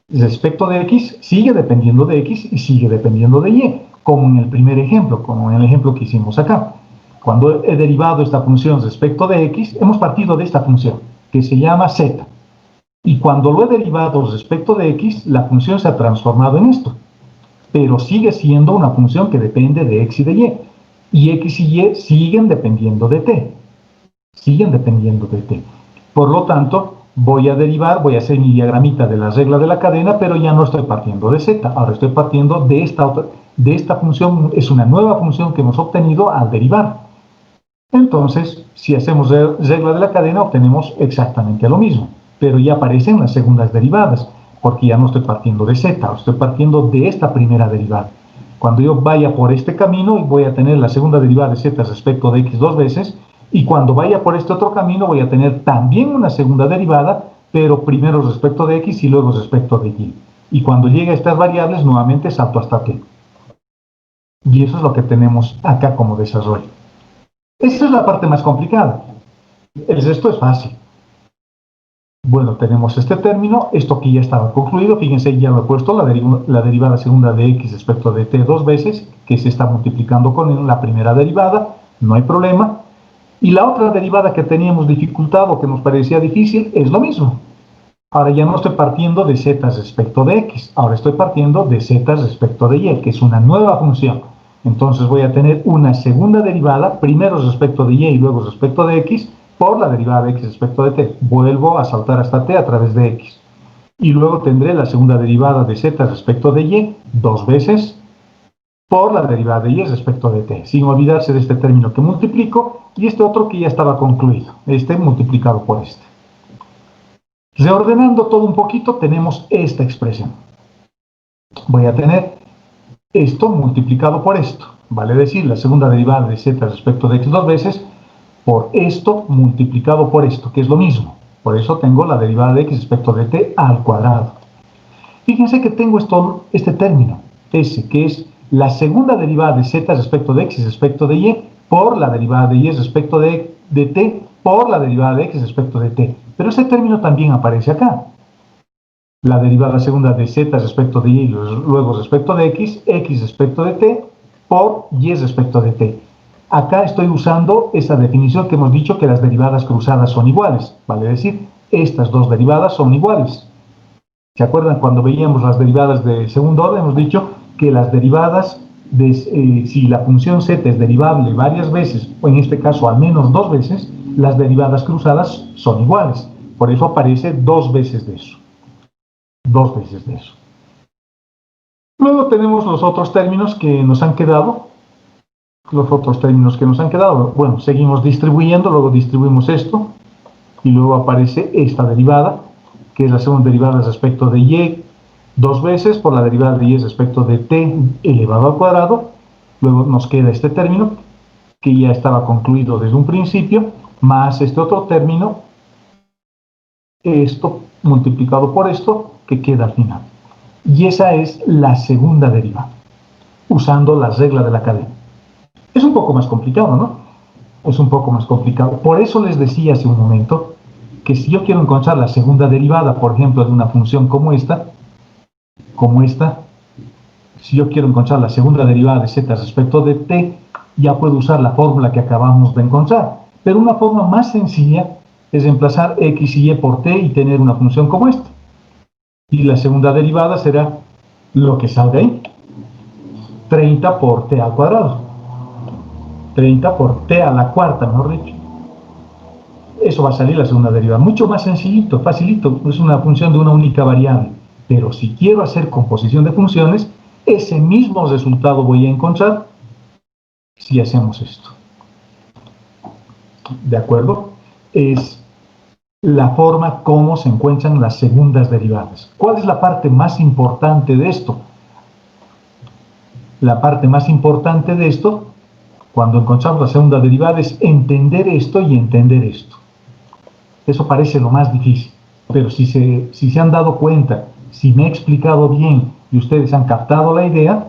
respecto de x sigue dependiendo de x y sigue dependiendo de y, como en el primer ejemplo, como en el ejemplo que hicimos acá. Cuando he derivado esta función respecto de x, hemos partido de esta función, que se llama z. Y cuando lo he derivado respecto de x, la función se ha transformado en esto. Pero sigue siendo una función que depende de x y de y. Y x y y siguen dependiendo de t. Siguen dependiendo de t. Por lo tanto, voy a derivar, voy a hacer mi diagramita de la regla de la cadena, pero ya no estoy partiendo de z. Ahora estoy partiendo de esta función. Es una nueva función que hemos obtenido al derivar. Entonces, si hacemos regla de la cadena, obtenemos exactamente lo mismo. Pero ya aparecen las segundas derivadas, porque ya no estoy partiendo de z, estoy partiendo de esta primera derivada. Cuando yo vaya por este camino, voy a tener la segunda derivada de z respecto de x dos veces, y cuando vaya por este otro camino, voy a tener también una segunda derivada, pero primero respecto de x y luego respecto de y. Y cuando llegue a estas variables, nuevamente salto hasta t. Y eso es lo que tenemos acá como desarrollo. Esta es la parte más complicada. El resto es fácil. Bueno, tenemos este término, esto que ya estaba concluido, fíjense, ya lo he puesto, la derivada segunda de x respecto de t dos veces, que se está multiplicando con la primera derivada, no hay problema. Y la otra derivada que teníamos dificultado, que nos parecía difícil, es lo mismo. Ahora ya no estoy partiendo de z respecto de x, ahora estoy partiendo de z respecto de y, que es una nueva función. Entonces voy a tener una segunda derivada, primero respecto de y luego respecto de x, por la derivada de x respecto de t. Vuelvo a saltar hasta t a través de x. Y luego tendré la segunda derivada de z respecto de y, dos veces, por la derivada de y respecto de t. Sin olvidarse de este término que multiplico y este otro que ya estaba concluido, este multiplicado por este. Reordenando todo un poquito, tenemos esta expresión. Voy a tener esto multiplicado por esto, vale decir, la segunda derivada de z respecto de x dos veces, por esto multiplicado por esto, que es lo mismo. Por eso tengo la derivada de x respecto de t al cuadrado. Fíjense que tengo este término, s, que es la segunda derivada de z respecto de x respecto de y, por la derivada de y respecto de t, por la derivada de x respecto de t. Pero este término también aparece acá. La derivada segunda de z respecto de y, luego respecto de x, x respecto de t, por y respecto de t. Acá estoy usando esa definición que hemos dicho que las derivadas cruzadas son iguales. Vale decir, estas dos derivadas son iguales. ¿Se acuerdan cuando veíamos las derivadas de segundo orden? Hemos dicho que las derivadas, si la función z es derivable varias veces, o en este caso al menos dos veces, las derivadas cruzadas son iguales. Por eso aparece dos veces de eso. Dos veces de eso. Luego tenemos los otros términos que nos han quedado. Bueno, seguimos distribuyendo, luego distribuimos esto, y luego aparece esta derivada, que es la segunda derivada respecto de y, dos veces por la derivada de y respecto de t elevado al cuadrado. Luego nos queda este término, que ya estaba concluido desde un principio, más este otro término, esto multiplicado por esto, que queda al final. Y esa es la segunda derivada, usando la regla de la cadena. Es un poco más complicado, ¿no? Es un poco más complicado. Por eso les decía hace un momento que si yo quiero encontrar la segunda derivada, por ejemplo, de una función como esta, si yo quiero encontrar la segunda derivada de z respecto de t, ya puedo usar la fórmula que acabamos de encontrar. Pero una forma más sencilla es reemplazar x y y por t y tener una función como esta. Y la segunda derivada será lo que salga ahí. 30 por t al cuadrado. 30 por t a la cuarta, mejor dicho. Eso va a salir la segunda derivada. Mucho más sencillito, facilito. Es una función de una única variable. Pero si quiero hacer composición de funciones, ese mismo resultado voy a encontrar si hacemos esto. ¿De acuerdo? Es la forma como se encuentran las segundas derivadas. ¿Cuál es la parte más importante de esto? La parte más importante de esto, cuando encontramos la segunda derivada, es entender esto y entender esto. Eso parece lo más difícil, pero si se han dado cuenta, si me he explicado bien y ustedes han captado la idea,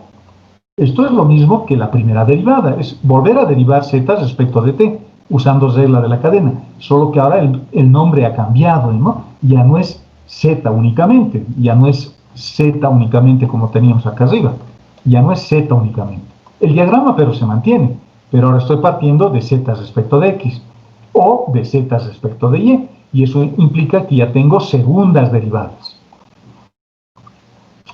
esto es lo mismo que la primera derivada, es volver a derivar z respecto de t, usando regla de la cadena, solo que ahora el nombre ha cambiado, ¿no? Ya no es z únicamente, ya no es z únicamente como teníamos acá arriba, ya no es z únicamente. El diagrama pero se mantiene, pero ahora estoy partiendo de z respecto de x, o de z respecto de y eso implica que ya tengo segundas derivadas.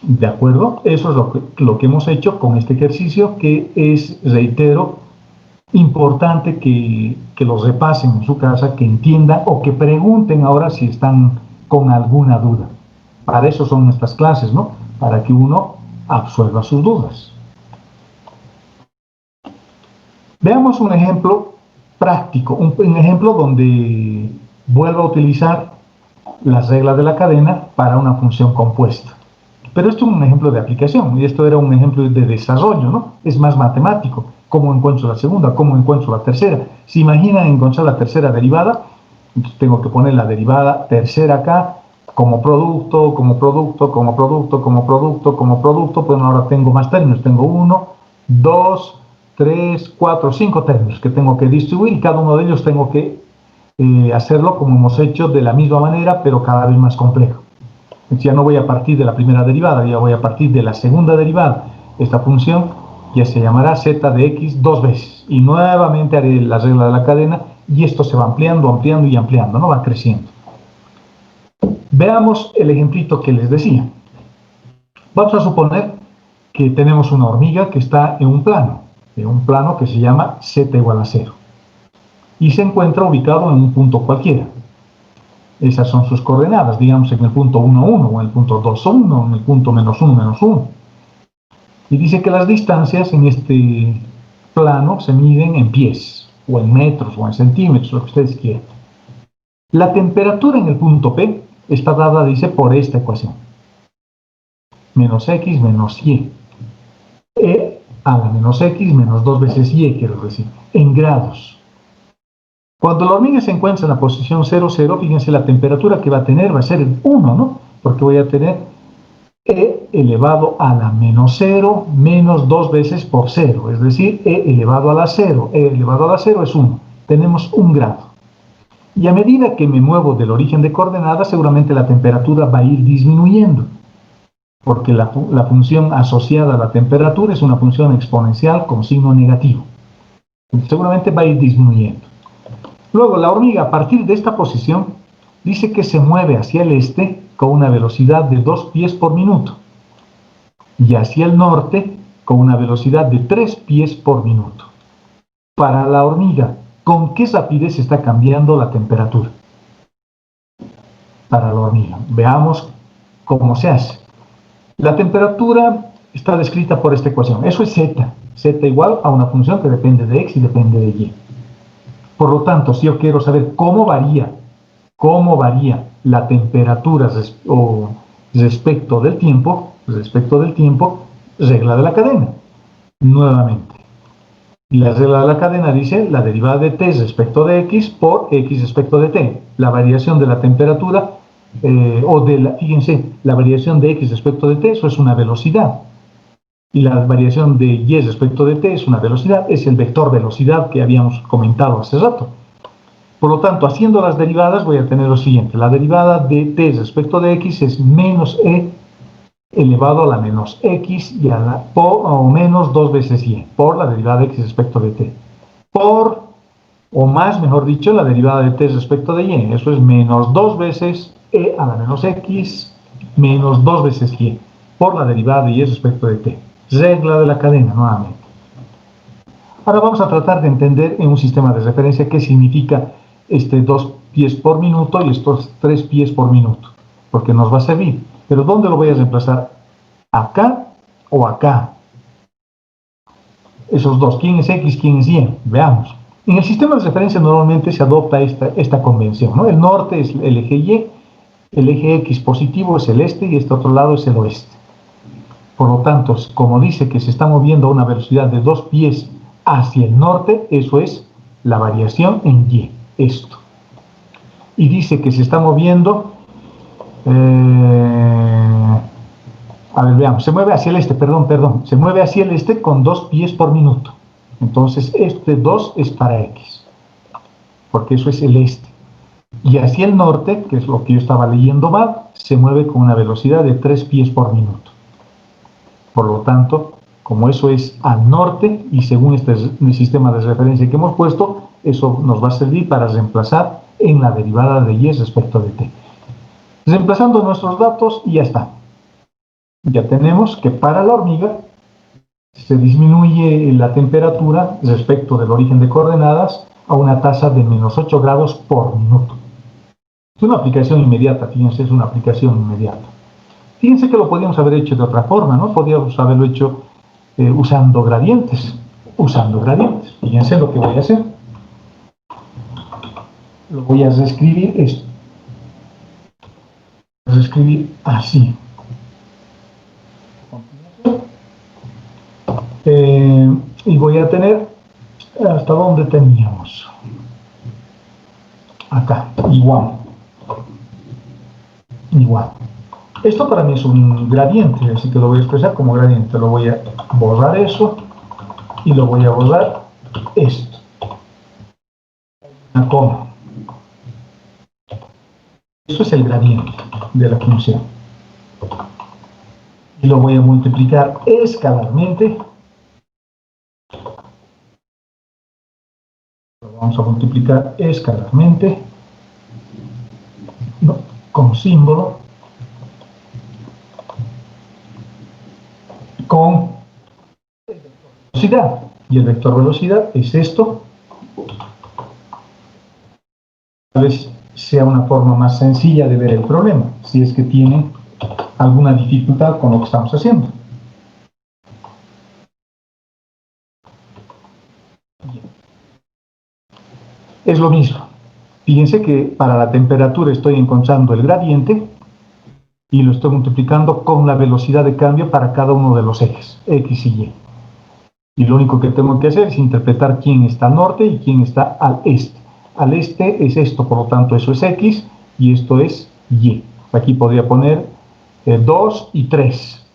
¿De acuerdo? Eso es lo que hemos hecho con este ejercicio, que es, reitero, importante que lo repasen en su casa, que entiendan o que pregunten ahora si están con alguna duda. Para eso son estas clases, ¿no? Para que uno absuelva sus dudas. Veamos un ejemplo práctico, un ejemplo donde vuelvo a utilizar las reglas de la cadena para una función compuesta. Pero esto es un ejemplo de aplicación, y esto era un ejemplo de desarrollo, ¿no? Es más matemático. ¿Cómo encuentro la segunda? ¿Cómo encuentro la tercera? ¿Se imaginan encontrar la tercera derivada? Entonces tengo que poner la derivada tercera acá, como producto, como producto, como producto, como producto, como producto. Pues ahora tengo más términos. Tengo 1, 2, 3, 4, 5 términos que tengo que distribuir, y cada uno de ellos tengo que hacerlo como hemos hecho, de la misma manera, pero cada vez más complejo. Entonces ya no voy a partir de la primera derivada, ya voy a partir de la segunda derivada. Esta función ya se llamará z de x dos veces. Y nuevamente haré la regla de la cadena, y esto se va ampliando, ampliando y ampliando, ¿no? Va creciendo. Veamos el ejemplito que les decía. Vamos a suponer que tenemos una hormiga que está en un plano que se llama z igual a 0. Y se encuentra ubicado en un punto cualquiera. Esas son sus coordenadas, digamos en el punto 1, 1, o en el punto 2, 1, o en el punto menos 1, menos 1. Y dice que las distancias en este plano se miden en pies, o en metros, o en centímetros, lo que ustedes quieran. La temperatura en el punto P está dada, dice, por esta ecuación. Menos x menos y. E a la menos x menos 2 veces y, quiero decir, en grados. Cuando la hormiga se encuentra en la posición 0, 0, fíjense, la temperatura que va a tener va a ser 1, ¿no? Porque voy a tener e elevado a la menos 0 menos 2 veces por 0, es decir, e elevado a la 0. E elevado a la 0 es 1. Tenemos 1 grado. Y a medida que me muevo del origen de coordenadas, seguramente la temperatura va a ir disminuyendo, porque la función asociada a la temperatura es una función exponencial con signo negativo. Seguramente va a ir disminuyendo. Luego, la hormiga, a partir de esta posición, dice que se mueve hacia el este con una velocidad de 2 pies por minuto, y hacia el norte con una velocidad de 3 pies por minuto. Para la hormiga, ¿con qué rapidez está cambiando la temperatura? Para la hormiga. Veamos cómo se hace. La temperatura está descrita por esta ecuación. Eso es z. Z igual a una función que depende de x y depende de y. Por lo tanto, si yo quiero saber cómo varía la temperatura respecto del tiempo, regla de la cadena. Nuevamente. La regla de la cadena dice la derivada de t respecto de x por x respecto de t. La variación de la temperatura, fíjense, la variación de x respecto de t, eso es una velocidad. Y la variación de y respecto de t es una velocidad, es el vector velocidad que habíamos comentado hace rato. Por lo tanto, haciendo las derivadas voy a tener lo siguiente. La derivada de t respecto de x es menos e elevado a la menos x y a o menos 2 veces y por la derivada de x respecto de t. Por o más, mejor dicho, la derivada de t respecto de y. Eso es menos 2 veces e a la menos x menos 2 veces y por la derivada de y respecto de t. Regla de la cadena, nuevamente. Ahora vamos a tratar de entender en un sistema de referencia qué significa 2 pies por minuto y estos 3 pies por minuto, porque nos va a servir. Pero ¿dónde lo voy a reemplazar? ¿Acá o acá? Esos dos, ¿quién es x, quién es y? Veamos. En el sistema de referencia normalmente se adopta esta convención, ¿no? El norte es el eje y, el eje x positivo es el este y este otro lado es el oeste. Por lo tanto, como dice que se está moviendo a una velocidad de 2 pies hacia el norte, eso es la variación en y, esto. Y dice que se está moviendo, a ver, veamos, se mueve hacia el este, perdón, se mueve hacia el este con 2 pies por minuto. Entonces, este 2 es para x, porque eso es el este. Y hacia el norte, que es lo que yo estaba leyendo mal, se mueve con una velocidad de 3 pies por minuto. Por lo tanto, como eso es al norte, y según este sistema de referencia que hemos puesto, eso nos va a servir para reemplazar en la derivada de y respecto de t. Reemplazando nuestros datos y ya está. Ya tenemos que para la hormiga se disminuye la temperatura respecto del origen de coordenadas a una tasa de menos 8 grados por minuto. Es una aplicación inmediata, fíjense, es una aplicación inmediata. Fíjense que lo podríamos haber hecho de otra forma, ¿no? Podríamos haberlo hecho usando gradientes. Fíjense lo que voy a hacer. Lo voy a reescribir esto. Reescribir así. Y voy a tener, ¿hasta dónde teníamos? Acá, igual. Esto para mí es un gradiente, así que lo voy a expresar como gradiente. Lo voy a borrar eso y lo voy a borrar esto. Una coma. Eso es el gradiente de la función. Y lo voy a multiplicar escalarmente. Lo vamos a multiplicar escalarmente, ¿no? Con símbolo, con velocidad. Y el vector velocidad es esto. Tal vez sea una forma más sencilla de ver el problema, si es que tienen alguna dificultad con lo que estamos haciendo. Es lo mismo. Fíjense que para la temperatura estoy encontrando el gradiente y lo estoy multiplicando con la velocidad de cambio para cada uno de los ejes, x y y. Y lo único que tengo que hacer es interpretar quién está al norte y quién está al este. Al este es esto, por lo tanto eso es x y esto es y. Aquí podría poner 2 y 3.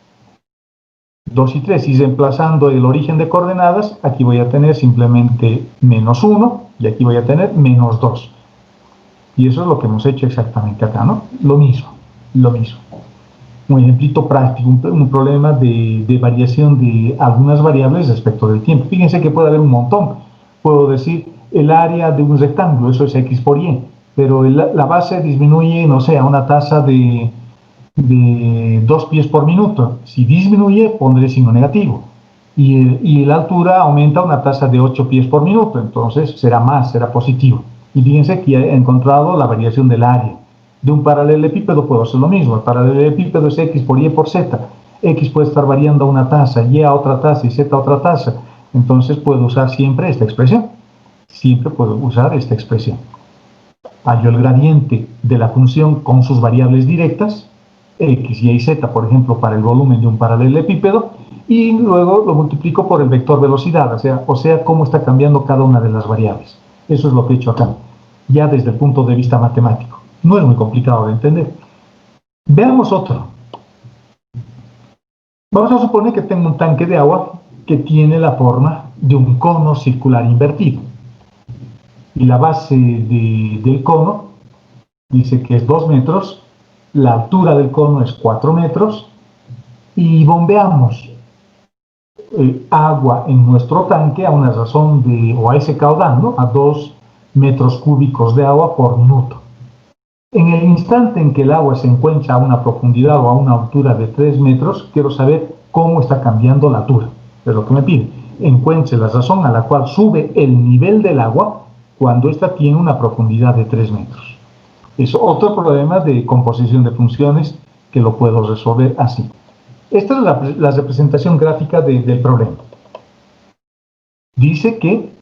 2 y 3, y reemplazando el origen de coordenadas, aquí voy a tener simplemente menos 1 y aquí voy a tener menos 2. Y eso es lo que hemos hecho exactamente acá, ¿no? Lo mismo. Un ejemplito práctico, un problema de variación de algunas variables respecto del tiempo. Fíjense que puede haber un montón. Puedo decir el área de un rectángulo, eso es x por y, pero la base disminuye, no sé, a una tasa de 2 pies por minuto. Si disminuye, pondré signo negativo. Y la altura aumenta a una tasa de 8 pies por minuto, entonces será positivo. Y fíjense que he encontrado la variación del área. De un paralelepípedo puedo hacer lo mismo. El paralelepípedo es x por y por z. X puede estar variando a una tasa, y a otra tasa y z a otra tasa. Entonces puedo usar siempre esta expresión. Hallo el gradiente de la función con sus variables directas, x, y z, por ejemplo, para el volumen de un paralelepípedo, y luego lo multiplico por el vector velocidad, o sea, cómo está cambiando cada una de las variables. Eso es lo que he hecho acá, ya desde el punto de vista matemático. No es muy complicado de entender. Veamos otro. Vamos a suponer que tengo un tanque de agua que tiene la forma de un cono circular invertido. Y la base del cono dice que es 2 metros, la altura del cono es 4 metros, y bombeamos agua en nuestro tanque a una razón o a ese caudal, ¿no? A 2 metros cúbicos de agua por minuto. En el instante en que el agua se encuentra a una profundidad o a una altura de 3 metros, quiero saber cómo está cambiando la altura. Es lo que me pide. Encuentre la razón a la cual sube el nivel del agua cuando ésta tiene una profundidad de 3 metros. Es otro problema de composición de funciones que lo puedo resolver así. Esta es la representación gráfica del problema. Dice que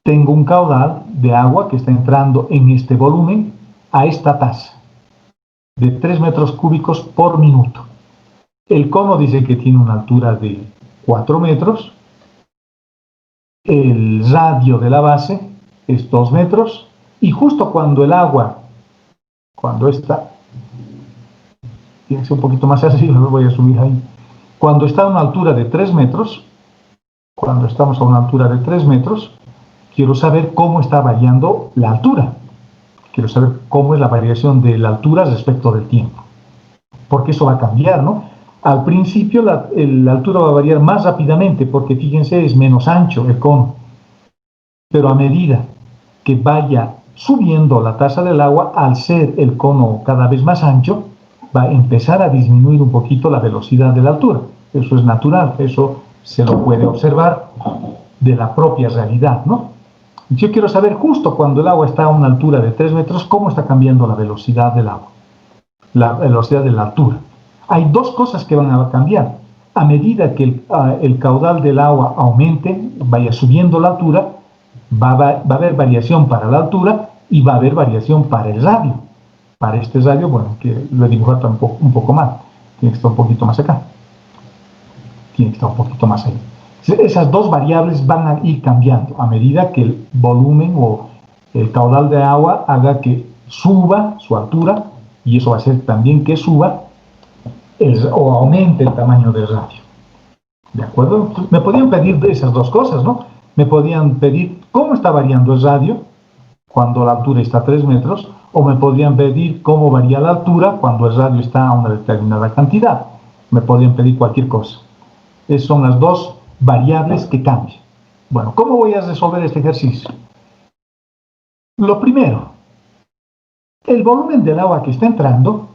tengo un caudal de agua que está entrando en este volumen a esta tasa de 3 metros cúbicos por minuto. El cono dice que tiene una altura de 4 metros. El radio de la base es 2 metros. Y justo cuando el agua, cuando está, tiene que ser un poquito más arriba, lo voy a subir ahí. Cuando está a una altura de 3 metros, cuando estamos a una altura de 3 metros, quiero saber cómo está variando la altura. Quiero saber cómo es la variación de la altura respecto del tiempo. Porque eso va a cambiar, ¿no? Al principio la altura va a variar más rápidamente porque, fíjense, es menos ancho el cono. Pero a medida que vaya subiendo la tasa del agua, al ser el cono cada vez más ancho, va a empezar a disminuir un poquito la velocidad de la altura. Eso es natural, eso se lo puede observar de la propia realidad, ¿no? Yo quiero saber justo cuando el agua está a una altura de 3 metros, cómo está cambiando la velocidad del agua, la velocidad de la altura. Hay dos cosas que van a cambiar. A medida que el caudal del agua aumente, vaya subiendo la altura, va a haber variación para la altura y va a haber variación para el radio. Para este radio, bueno, que lo he dibujado un poco más. Tiene que estar un poquito más acá. Tiene que estar un poquito más ahí. Esas dos variables van a ir cambiando a medida que el volumen o el caudal de agua haga que suba su altura, y eso va a hacer también que suba o aumente el tamaño del radio. ¿De acuerdo? Me podían pedir de esas dos cosas, ¿no? Me podían pedir cómo está variando el radio cuando la altura está a 3 metros, o me podrían pedir cómo varía la altura cuando el radio está a una determinada cantidad. Me podían pedir cualquier cosa. Esas son las dos variables que cambian. Bueno, ¿cómo voy a resolver este ejercicio? Lo primero, el volumen del agua que está entrando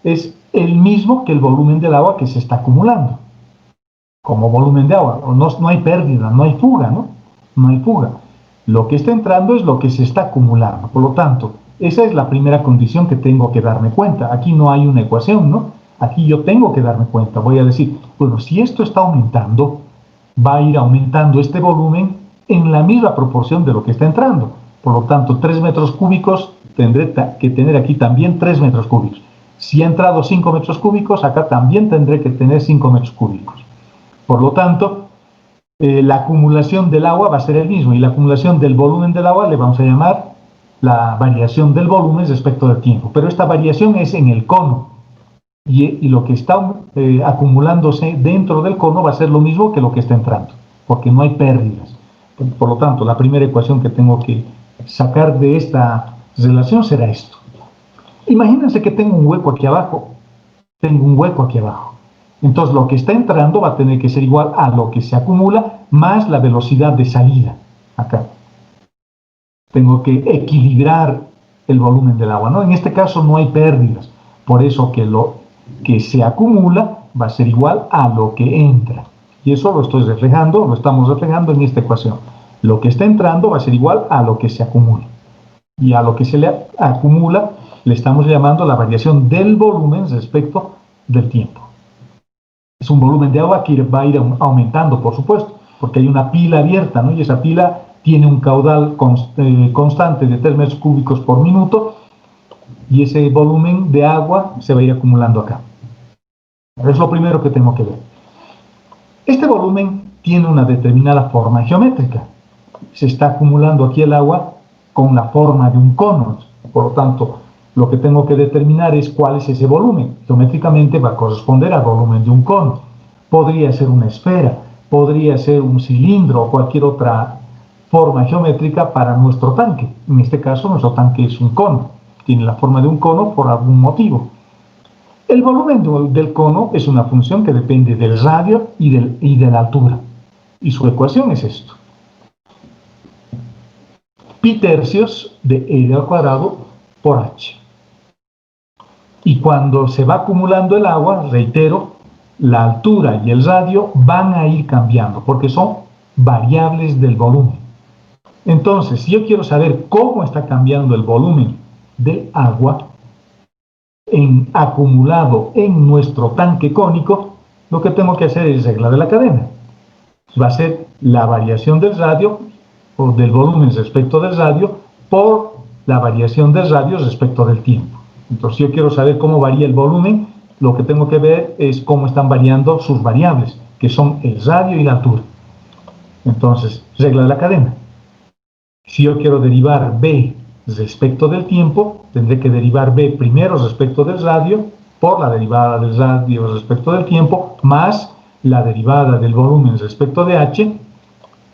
es el mismo que el volumen del agua que se está acumulando. Como volumen de agua, no hay pérdida, no hay fuga, ¿no? No hay fuga. Lo que está entrando es lo que se está acumulando. Por lo tanto, esa es la primera condición que tengo que darme cuenta. Aquí no hay una ecuación, ¿no? Aquí yo tengo que darme cuenta. Voy a decir, bueno, si esto está aumentando, va a ir aumentando este volumen en la misma proporción de lo que está entrando. Por lo tanto, 3 metros cúbicos, tendré que tener aquí también 3 metros cúbicos. Si ha entrado 5 metros cúbicos, acá también tendré que tener 5 metros cúbicos. Por lo tanto, la acumulación del agua va a ser el mismo, y la acumulación del volumen del agua le vamos a llamar la variación del volumen respecto del tiempo. Pero esta variación es en el cono, y lo que está acumulándose dentro del cono va a ser lo mismo que lo que está entrando, porque no hay pérdidas. Por lo tanto, la primera ecuación que tengo que sacar de esta relación será esto. Imagínense que tengo un hueco aquí abajo. Tengo un hueco aquí abajo. Entonces, lo que está entrando va a tener que ser igual a lo que se acumula más la velocidad de salida. Acá. Tengo que equilibrar el volumen del agua, ¿no? En este caso no hay pérdidas. Por eso que lo que se acumula va a ser igual a lo que entra. Y eso lo estamos reflejando en esta ecuación. Lo que está entrando va a ser igual a lo que se acumula. Y a lo que se le acumula le estamos llamando la variación del volumen respecto del tiempo. Es un volumen de agua que va a ir aumentando, por supuesto, porque hay una pila abierta, ¿no? Y esa pila tiene un caudal constante de 3 metros cúbicos por minuto, y ese volumen de agua se va a ir acumulando acá. Es lo primero que tengo que ver. Este volumen tiene una determinada forma geométrica. Se está acumulando aquí el agua con la forma de un cono. Por lo tanto, lo que tengo que determinar es cuál es ese volumen. Geométricamente va a corresponder al volumen de un cono. Podría ser una esfera, podría ser un cilindro o cualquier otra forma geométrica para nuestro tanque. En este caso, nuestro tanque es un cono. Tiene la forma de un cono por algún motivo. El volumen del cono es una función que depende del radio y de la altura. Y su ecuación es esto. pi tercios de r al cuadrado por h. Y cuando se va acumulando el agua, reitero, la altura y el radio van a ir cambiando porque son variables del volumen. Entonces, si yo quiero saber cómo está cambiando el volumen del agua acumulado en nuestro tanque cónico, lo que tengo que hacer es regla de la cadena. Va a ser la variación del radio o del volumen respecto del radio por la variación del radio respecto del tiempo. Entonces, si yo quiero saber cómo varía el volumen, lo que tengo que ver es cómo están variando sus variables, que son el radio y la altura. Entonces, regla de la cadena. Si yo quiero derivar B respecto del tiempo, tendré que derivar B primero respecto del radio por la derivada del radio respecto del tiempo, más la derivada del volumen respecto de H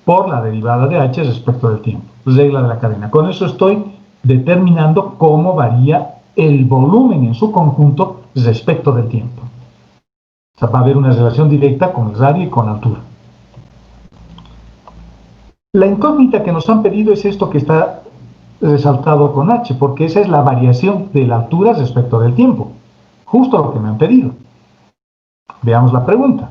por la derivada de H respecto del tiempo. Regla de la cadena. Con eso estoy determinando cómo varía el volumen en su conjunto respecto del tiempo. O sea, va a haber una relación directa con el radio y con la altura. La incógnita que nos han pedido es esto que está resaltado con H, porque esa es la variación de la altura respecto del tiempo. Justo lo que me han pedido. Veamos la pregunta.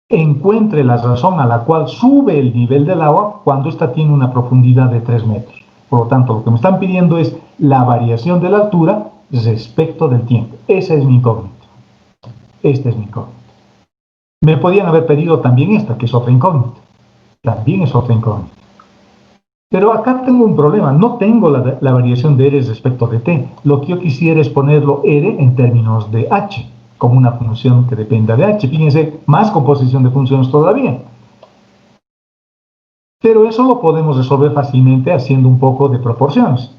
Encuentre la razón a la cual sube el nivel del agua cuando ésta tiene una profundidad de 3 metros. Por lo tanto, lo que me están pidiendo es la variación de la altura respecto del tiempo. Esa es mi incógnita. Esta es mi incógnita. Me podían haber pedido también esta, que es otra incógnita. También es otra incógnita. Pero acá tengo un problema. No tengo la variación de R respecto de T. Lo que yo quisiera es ponerlo R en términos de H, como una función que dependa de H. Fíjense, más composición de funciones todavía. Pero eso lo podemos resolver fácilmente haciendo un poco de proporciones.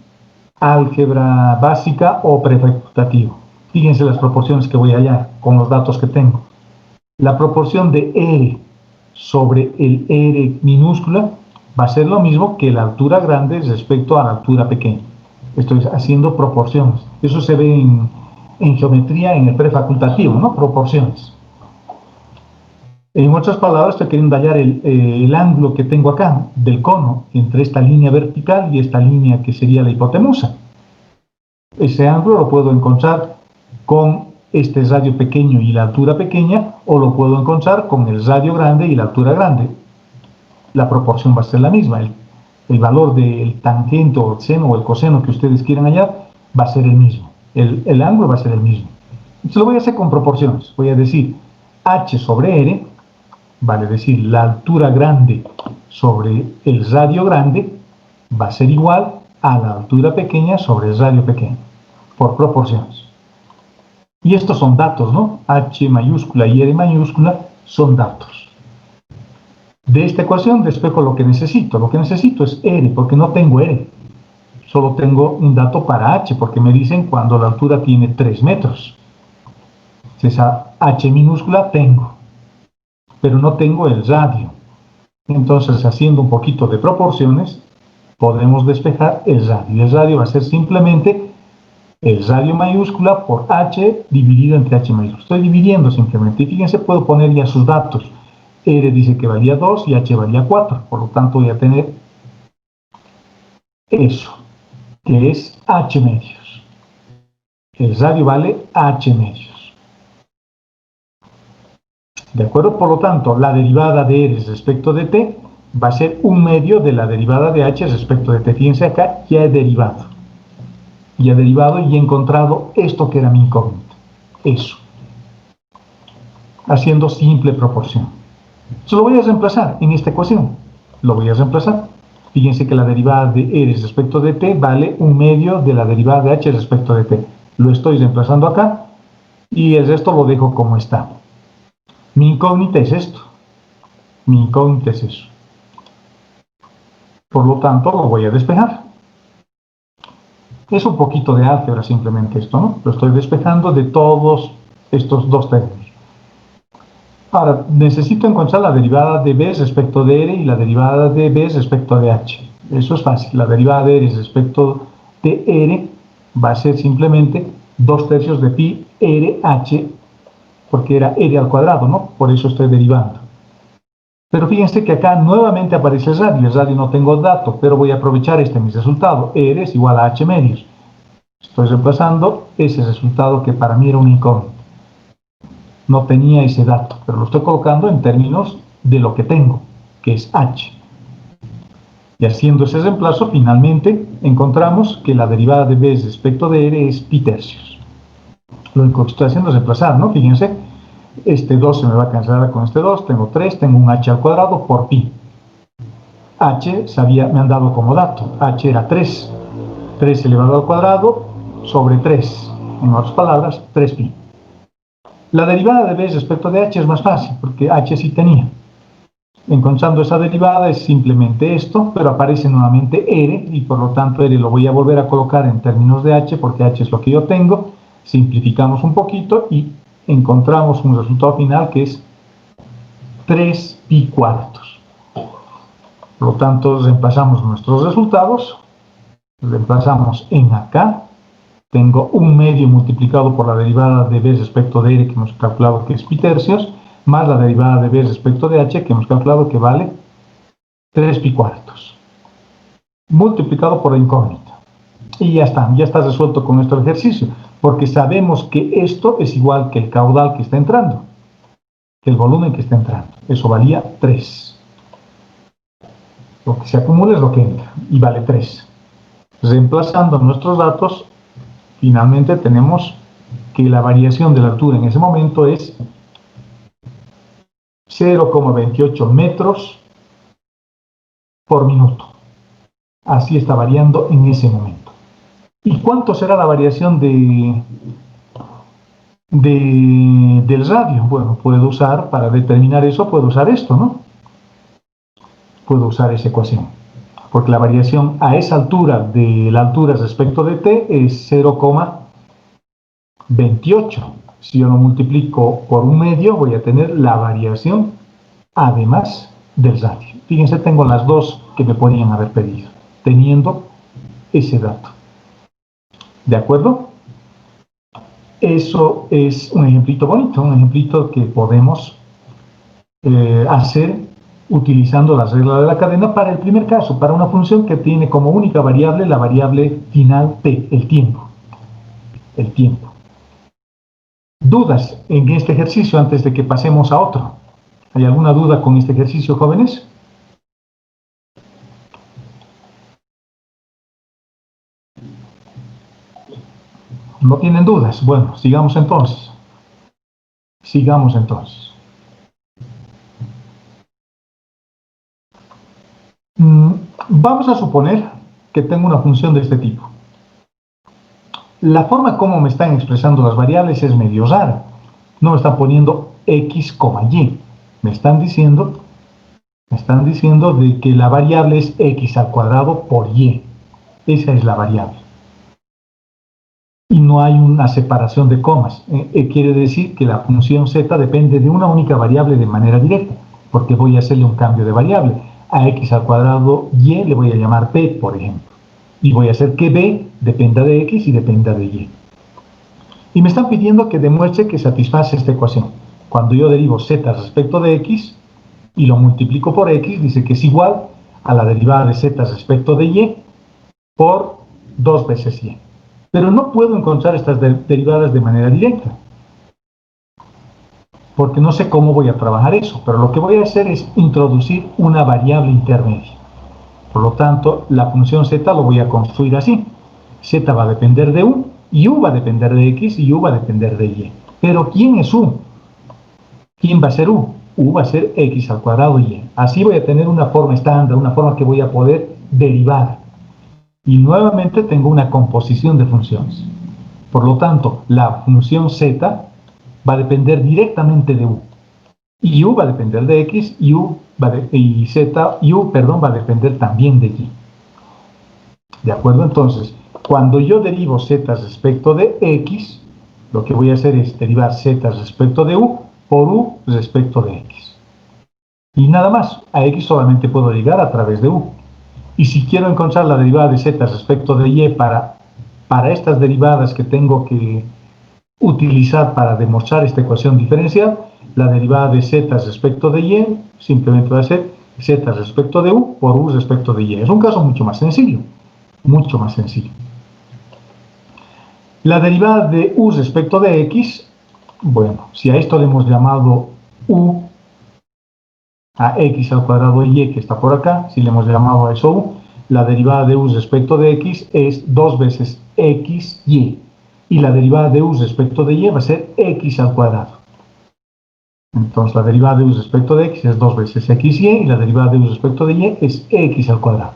Álgebra básica o prefacutativo. Fíjense las proporciones que voy a hallar con los datos que tengo. La proporción de R sobre el R minúscula va a ser lo mismo que la altura grande respecto a la altura pequeña. Estoy haciendo proporciones. Eso se ve en geometría en el prefacultativo, ¿no? Proporciones. En otras palabras, estoy queriendo hallar el ángulo que tengo acá del cono entre esta línea vertical y esta línea que sería la hipotenusa. Ese ángulo lo puedo encontrar con este radio pequeño y la altura pequeña, o lo puedo encontrar con el radio grande y la altura grande. La proporción va a ser la misma. El valor del tangente o el seno o el coseno que ustedes quieran hallar va a ser el mismo. El ángulo va a ser el mismo. Entonces lo voy a hacer con proporciones. Voy a decir H sobre R, vale decir la altura grande sobre el radio grande, va a ser igual a la altura pequeña sobre el radio pequeño, por proporciones. Y estos son datos, ¿no? H mayúscula y R mayúscula son datos. De esta ecuación despejo lo que necesito. Lo que necesito es R, porque no tengo R. Solo tengo un dato para H, porque me dicen cuando la altura tiene 3 metros. Esa H minúscula tengo, pero no tengo el radio. Entonces, haciendo un poquito de proporciones, podremos despejar el radio. El radio va a ser simplemente el radio mayúscula por H dividido entre H mayúscula. Estoy dividiendo simplemente. Y fíjense, puedo poner ya sus datos. R dice que valía 2 y H valía 4. Por lo tanto, voy a tener eso, que es H medios. El radio vale H medios. ¿De acuerdo? Por lo tanto, la derivada de R respecto de T va a ser 1 medio de la derivada de H respecto de T. Fíjense acá, ya he derivado. Y he encontrado esto que era mi incógnita. Eso. Haciendo simple proporción. Eso lo voy a reemplazar en esta ecuación. Lo voy a reemplazar. Fíjense que la derivada de R respecto de T vale 1 medio de la derivada de H respecto de T. Lo estoy reemplazando acá y el resto lo dejo como está. Mi incógnita es esto. Mi incógnita es eso. Por lo tanto, lo voy a despejar. Es un poquito de álgebra simplemente esto, ¿no? Lo estoy despejando de todos estos dos términos. Ahora, necesito encontrar la derivada de B respecto de R y la derivada de B respecto de H. Eso es fácil. La derivada de R respecto de R va a ser simplemente 2 tercios de pi RH, porque era R al cuadrado, ¿no? Por eso estoy derivando. Pero fíjense que acá nuevamente aparece el radio no tengo dato, pero voy a aprovechar mi resultado. R es igual a H medios. Estoy reemplazando ese resultado que para mí era un incógnito. No tenía ese dato, pero lo estoy colocando en términos de lo que tengo, que es H. Y haciendo ese reemplazo, finalmente encontramos que la derivada de B respecto de R es pi tercios. Lo único que estoy haciendo es reemplazar, ¿no? Fíjense, este 2 se me va a cancelar con este 2, tengo 3, tengo un H al cuadrado por pi. H me han dado como dato, H era 3. 3 elevado al cuadrado sobre 3. En otras palabras, 3pi. La derivada de B respecto de H es más fácil, porque H sí tenía. Encontrando esa derivada es simplemente esto, pero aparece nuevamente R, y por lo tanto R lo voy a volver a colocar en términos de H, porque H es lo que yo tengo. Simplificamos un poquito y encontramos un resultado final que es 3 pi cuartos. Por lo tanto, reemplazamos nuestros resultados, reemplazamos en acá, tengo un medio multiplicado por la derivada de B respecto de R que hemos calculado que es pi tercios, más la derivada de B respecto de H que hemos calculado que vale 3 pi cuartos, multiplicado por la incógnita. Y ya está resuelto con nuestro ejercicio, porque sabemos que esto es igual que el caudal que está entrando, que el volumen que está entrando. Eso valía 3. Lo que se acumula es lo que entra, y vale 3. Reemplazando nuestros datos, finalmente tenemos que la variación de la altura en ese momento es 0,28 metros por minuto. Así está variando en ese momento. ¿Y cuánto será la variación del radio? Bueno, puedo usar, para determinar eso, puedo usar esto, ¿no? Puedo usar esa ecuación. Porque la variación a esa altura de la altura respecto de t es 0,28. Si yo lo multiplico por un medio, voy a tener la variación además del radio. Fíjense, tengo las dos que me podían haber pedido, teniendo ese dato. ¿De acuerdo? Eso es un ejemplito bonito, un ejemplito que podemos hacer utilizando las reglas de la cadena para el primer caso, para una función que tiene como única variable la variable final t, el tiempo. El tiempo. ¿Dudas en este ejercicio antes de que pasemos a otro? ¿Hay alguna duda con este ejercicio, jóvenes? ¿No tienen dudas? Bueno, sigamos entonces. Sigamos entonces. Vamos a suponer que tengo una función de este tipo. La forma como me están expresando las variables es medio rara. No me están poniendo x, y. Me están diciendo de que la variable es x al cuadrado por y. Esa es la variable. Y no hay una separación de comas. Quiere decir que la función z depende de una única variable de manera directa, porque voy a hacerle un cambio de variable. A x al cuadrado y le voy a llamar p, por ejemplo. Y voy a hacer que b dependa de x y dependa de y. Y me están pidiendo que demuestre que satisface esta ecuación. Cuando yo derivo z respecto de x y lo multiplico por x, dice que es igual a la derivada de z respecto de y por 2 veces y. Pero no puedo encontrar estas derivadas de manera directa, porque no sé cómo voy a trabajar eso, pero lo que voy a hacer es introducir una variable intermedia. Por lo tanto, la función z lo voy a construir así. Z va a depender de u, y u va a depender de x, y u va a depender de y. Pero ¿quién es u? ¿Quién va a ser u? U va a ser x al cuadrado y. Así voy a tener una forma estándar, una forma que voy a poder derivar. Y nuevamente tengo una composición de funciones. Por lo tanto, la función z va a depender directamente de u. Y u va a depender de x y u va a depender también de y. ¿De acuerdo? Entonces, cuando yo derivo z respecto de x, lo que voy a hacer es derivar z respecto de u por u respecto de x. Y nada más, a x solamente puedo llegar a través de u. Y si quiero encontrar la derivada de z respecto de y para estas derivadas que tengo que utilizar para demostrar esta ecuación diferencial, La derivada de z respecto de y simplemente va a ser z respecto de u por u respecto de y. Es un caso mucho más sencillo, mucho más sencillo. La derivada de u respecto de x, bueno, si a esto le hemos llamado u, a x al cuadrado y que está por acá, si le hemos llamado a eso u, la derivada de u respecto de x es 2 veces x y. Y la derivada de u respecto de y va a ser x al cuadrado. Entonces la derivada de u respecto de x es 2 veces xy y la derivada de u respecto de y es x al cuadrado.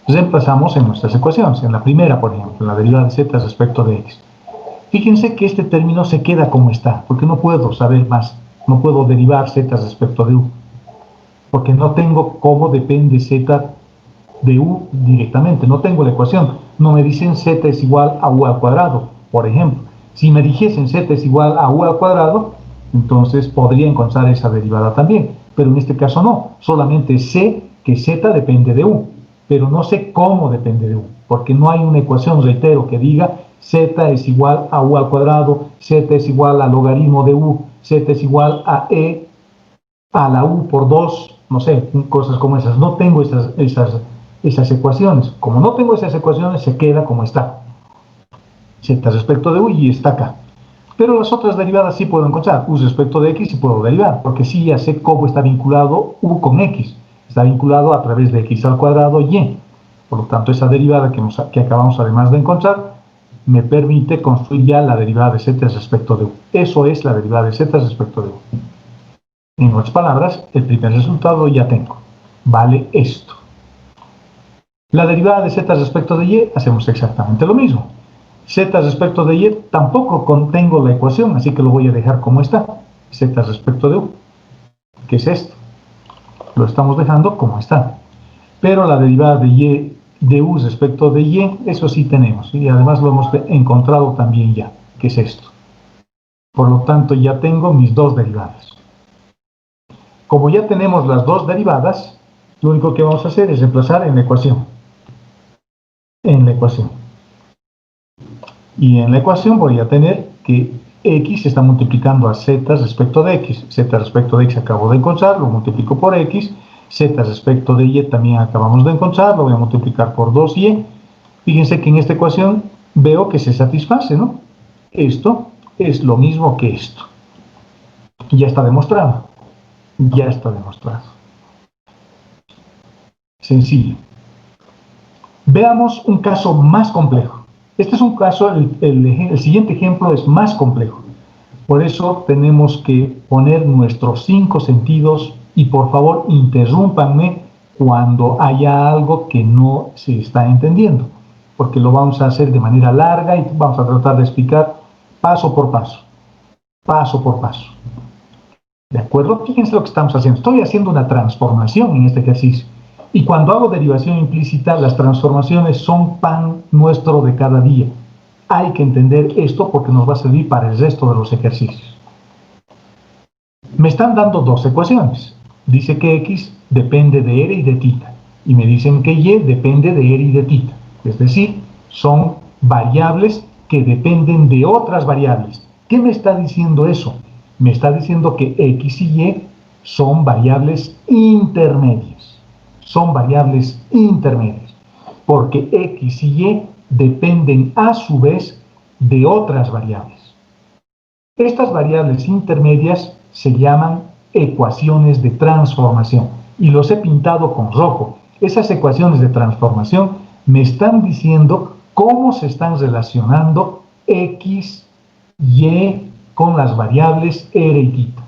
Reemplazamos en nuestras ecuaciones. En la primera, por ejemplo, la derivada de z respecto de x. Fíjense que este término se queda como está, porque no puedo saber más. No puedo derivar z respecto de u, porque no tengo cómo depende z de u directamente. No tengo la ecuación. No me dicen z es igual a u al cuadrado, por ejemplo. Si me dijesen z es igual a u al cuadrado, entonces podría encontrar esa derivada también. Pero en este caso no. Solamente sé que z depende de u, pero no sé cómo depende de u, porque no hay una ecuación, reitero, que diga z es igual a u al cuadrado, z es igual al logaritmo de u, z es igual a e a la u por 2, no sé, cosas como esas. No tengo esas ecuaciones. Como no tengo esas ecuaciones, se queda como está. Z respecto de u y está acá. Pero las otras derivadas sí puedo encontrar. U respecto de x sí puedo derivar, porque sí ya sé cómo está vinculado u con x. Está vinculado a través de x al cuadrado y. Por lo tanto, esa derivada que acabamos además de encontrar me permite construir ya la derivada de z respecto de u. Eso es la derivada de z respecto de u. En otras palabras, el primer resultado ya tengo. Vale esto. La derivada de z respecto de y hacemos exactamente lo mismo. Z respecto de y tampoco contengo la ecuación, así que lo voy a dejar como está. Z respecto de u, que es esto. Lo estamos dejando como está. Pero la derivada de y de u respecto de y, eso sí tenemos. Y además lo hemos encontrado también ya, que es esto. Por lo tanto, ya tengo mis dos derivadas. Como ya tenemos las dos derivadas, lo único que vamos a hacer es reemplazar en la ecuación. En la ecuación. Y en la ecuación voy a tener que x está multiplicando a z respecto de x. Z respecto de x acabo de encontrar, lo multiplico por x. Z respecto de y también acabamos de encontrar, lo voy a multiplicar por 2y. Fíjense que en esta ecuación veo que se satisface, ¿no? Esto es lo mismo que esto. Ya está demostrado. Ya está demostrado. Sencillo. Veamos un caso más complejo. Este es un caso, el siguiente ejemplo es más complejo. Por eso tenemos que poner nuestros 5 sentidos y por favor interrúmpanme cuando haya algo que no se está entendiendo, porque lo vamos a hacer de manera larga y vamos a tratar de explicar paso por paso. Paso por paso. ¿De acuerdo? Fíjense lo que estamos haciendo. Estoy haciendo una transformación en este ejercicio. Y cuando hago derivación implícita, las transformaciones son pan nuestro de cada día. Hay que entender esto porque nos va a servir para el resto de los ejercicios. Me están dando dos ecuaciones. Dice que x depende de r y de θ. Y me dicen que y depende de r y de θ. Es decir, son variables que dependen de otras variables. ¿Qué me está diciendo eso? Me está diciendo que x y y son variables intermedias. Son variables intermedias, porque x y y dependen a su vez de otras variables. Estas variables intermedias se llaman ecuaciones de transformación y los he pintado con rojo. Esas ecuaciones de transformación me están diciendo cómo se están relacionando x, y con las variables r y θ.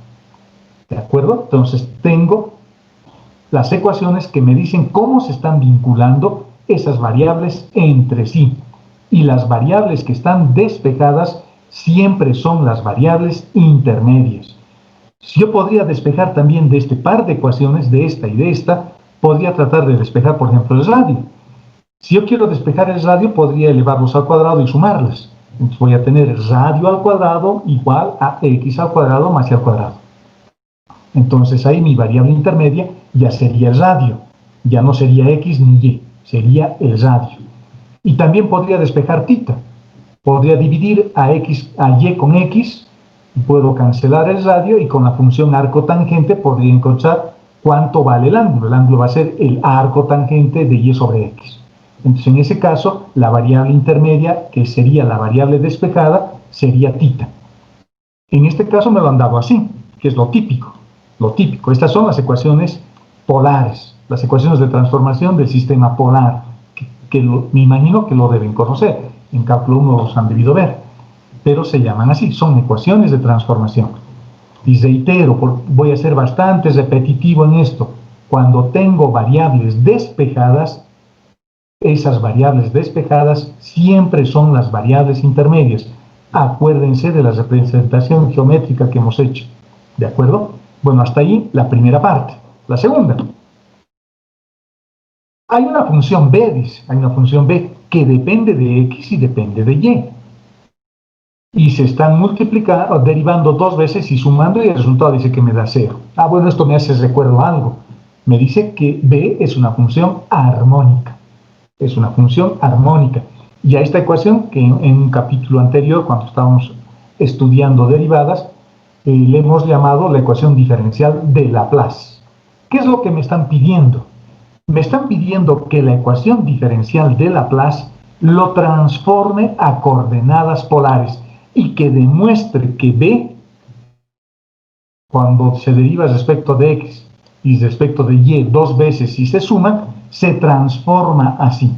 ¿De acuerdo? Entonces tengo las ecuaciones que me dicen cómo se están vinculando esas variables entre sí. Y las variables que están despejadas siempre son las variables intermedias. Si yo podría despejar también de este par de ecuaciones, de esta y de esta, podría tratar de despejar, por ejemplo, el radio. Si yo quiero despejar el radio, podría elevarlos al cuadrado y sumarlas. Entonces voy a tener radio al cuadrado igual a x al cuadrado más y al cuadrado. Entonces ahí mi variable intermedia ya sería el radio, ya no sería x ni y, sería el radio. Y también podría despejar θ, podría dividir a y con x Puedo cancelar el radio y con la función arco tangente podría encontrar cuánto vale el ángulo. El ángulo va a ser el arco tangente de y sobre x. Entonces, en ese caso, la variable intermedia, que sería la variable despejada, sería θ. En este caso me lo han dado así, que es lo típico. Lo típico. Estas son las ecuaciones polares, las ecuaciones de transformación del sistema polar, me imagino que lo deben conocer. En cálculo 1 los han debido ver. Pero se llaman así, son ecuaciones de transformación. Y reitero, voy a ser bastante repetitivo en esto. Cuando tengo variables despejadas, esas variables despejadas siempre son las variables intermedias. Acuérdense de la representación geométrica que hemos hecho. ¿De acuerdo? Bueno, hasta ahí la primera parte. La segunda. Hay una función b, dice, hay una función b que depende de x y depende de y. Y se están multiplicando, derivando dos veces y sumando, y el resultado dice que me da 0. Ah, bueno, esto me hace recuerdo algo. Me dice que b es una función armónica. Es una función armónica. Y a esta ecuación, que en un capítulo anterior, cuando estábamos estudiando derivadas, le hemos llamado la ecuación diferencial de Laplace. ¿Qué es lo que me están pidiendo? Me están pidiendo que la ecuación diferencial de Laplace lo transforme a coordenadas polares y que demuestre que b, cuando se deriva respecto de x y respecto de y dos veces y se suman, se transforma así,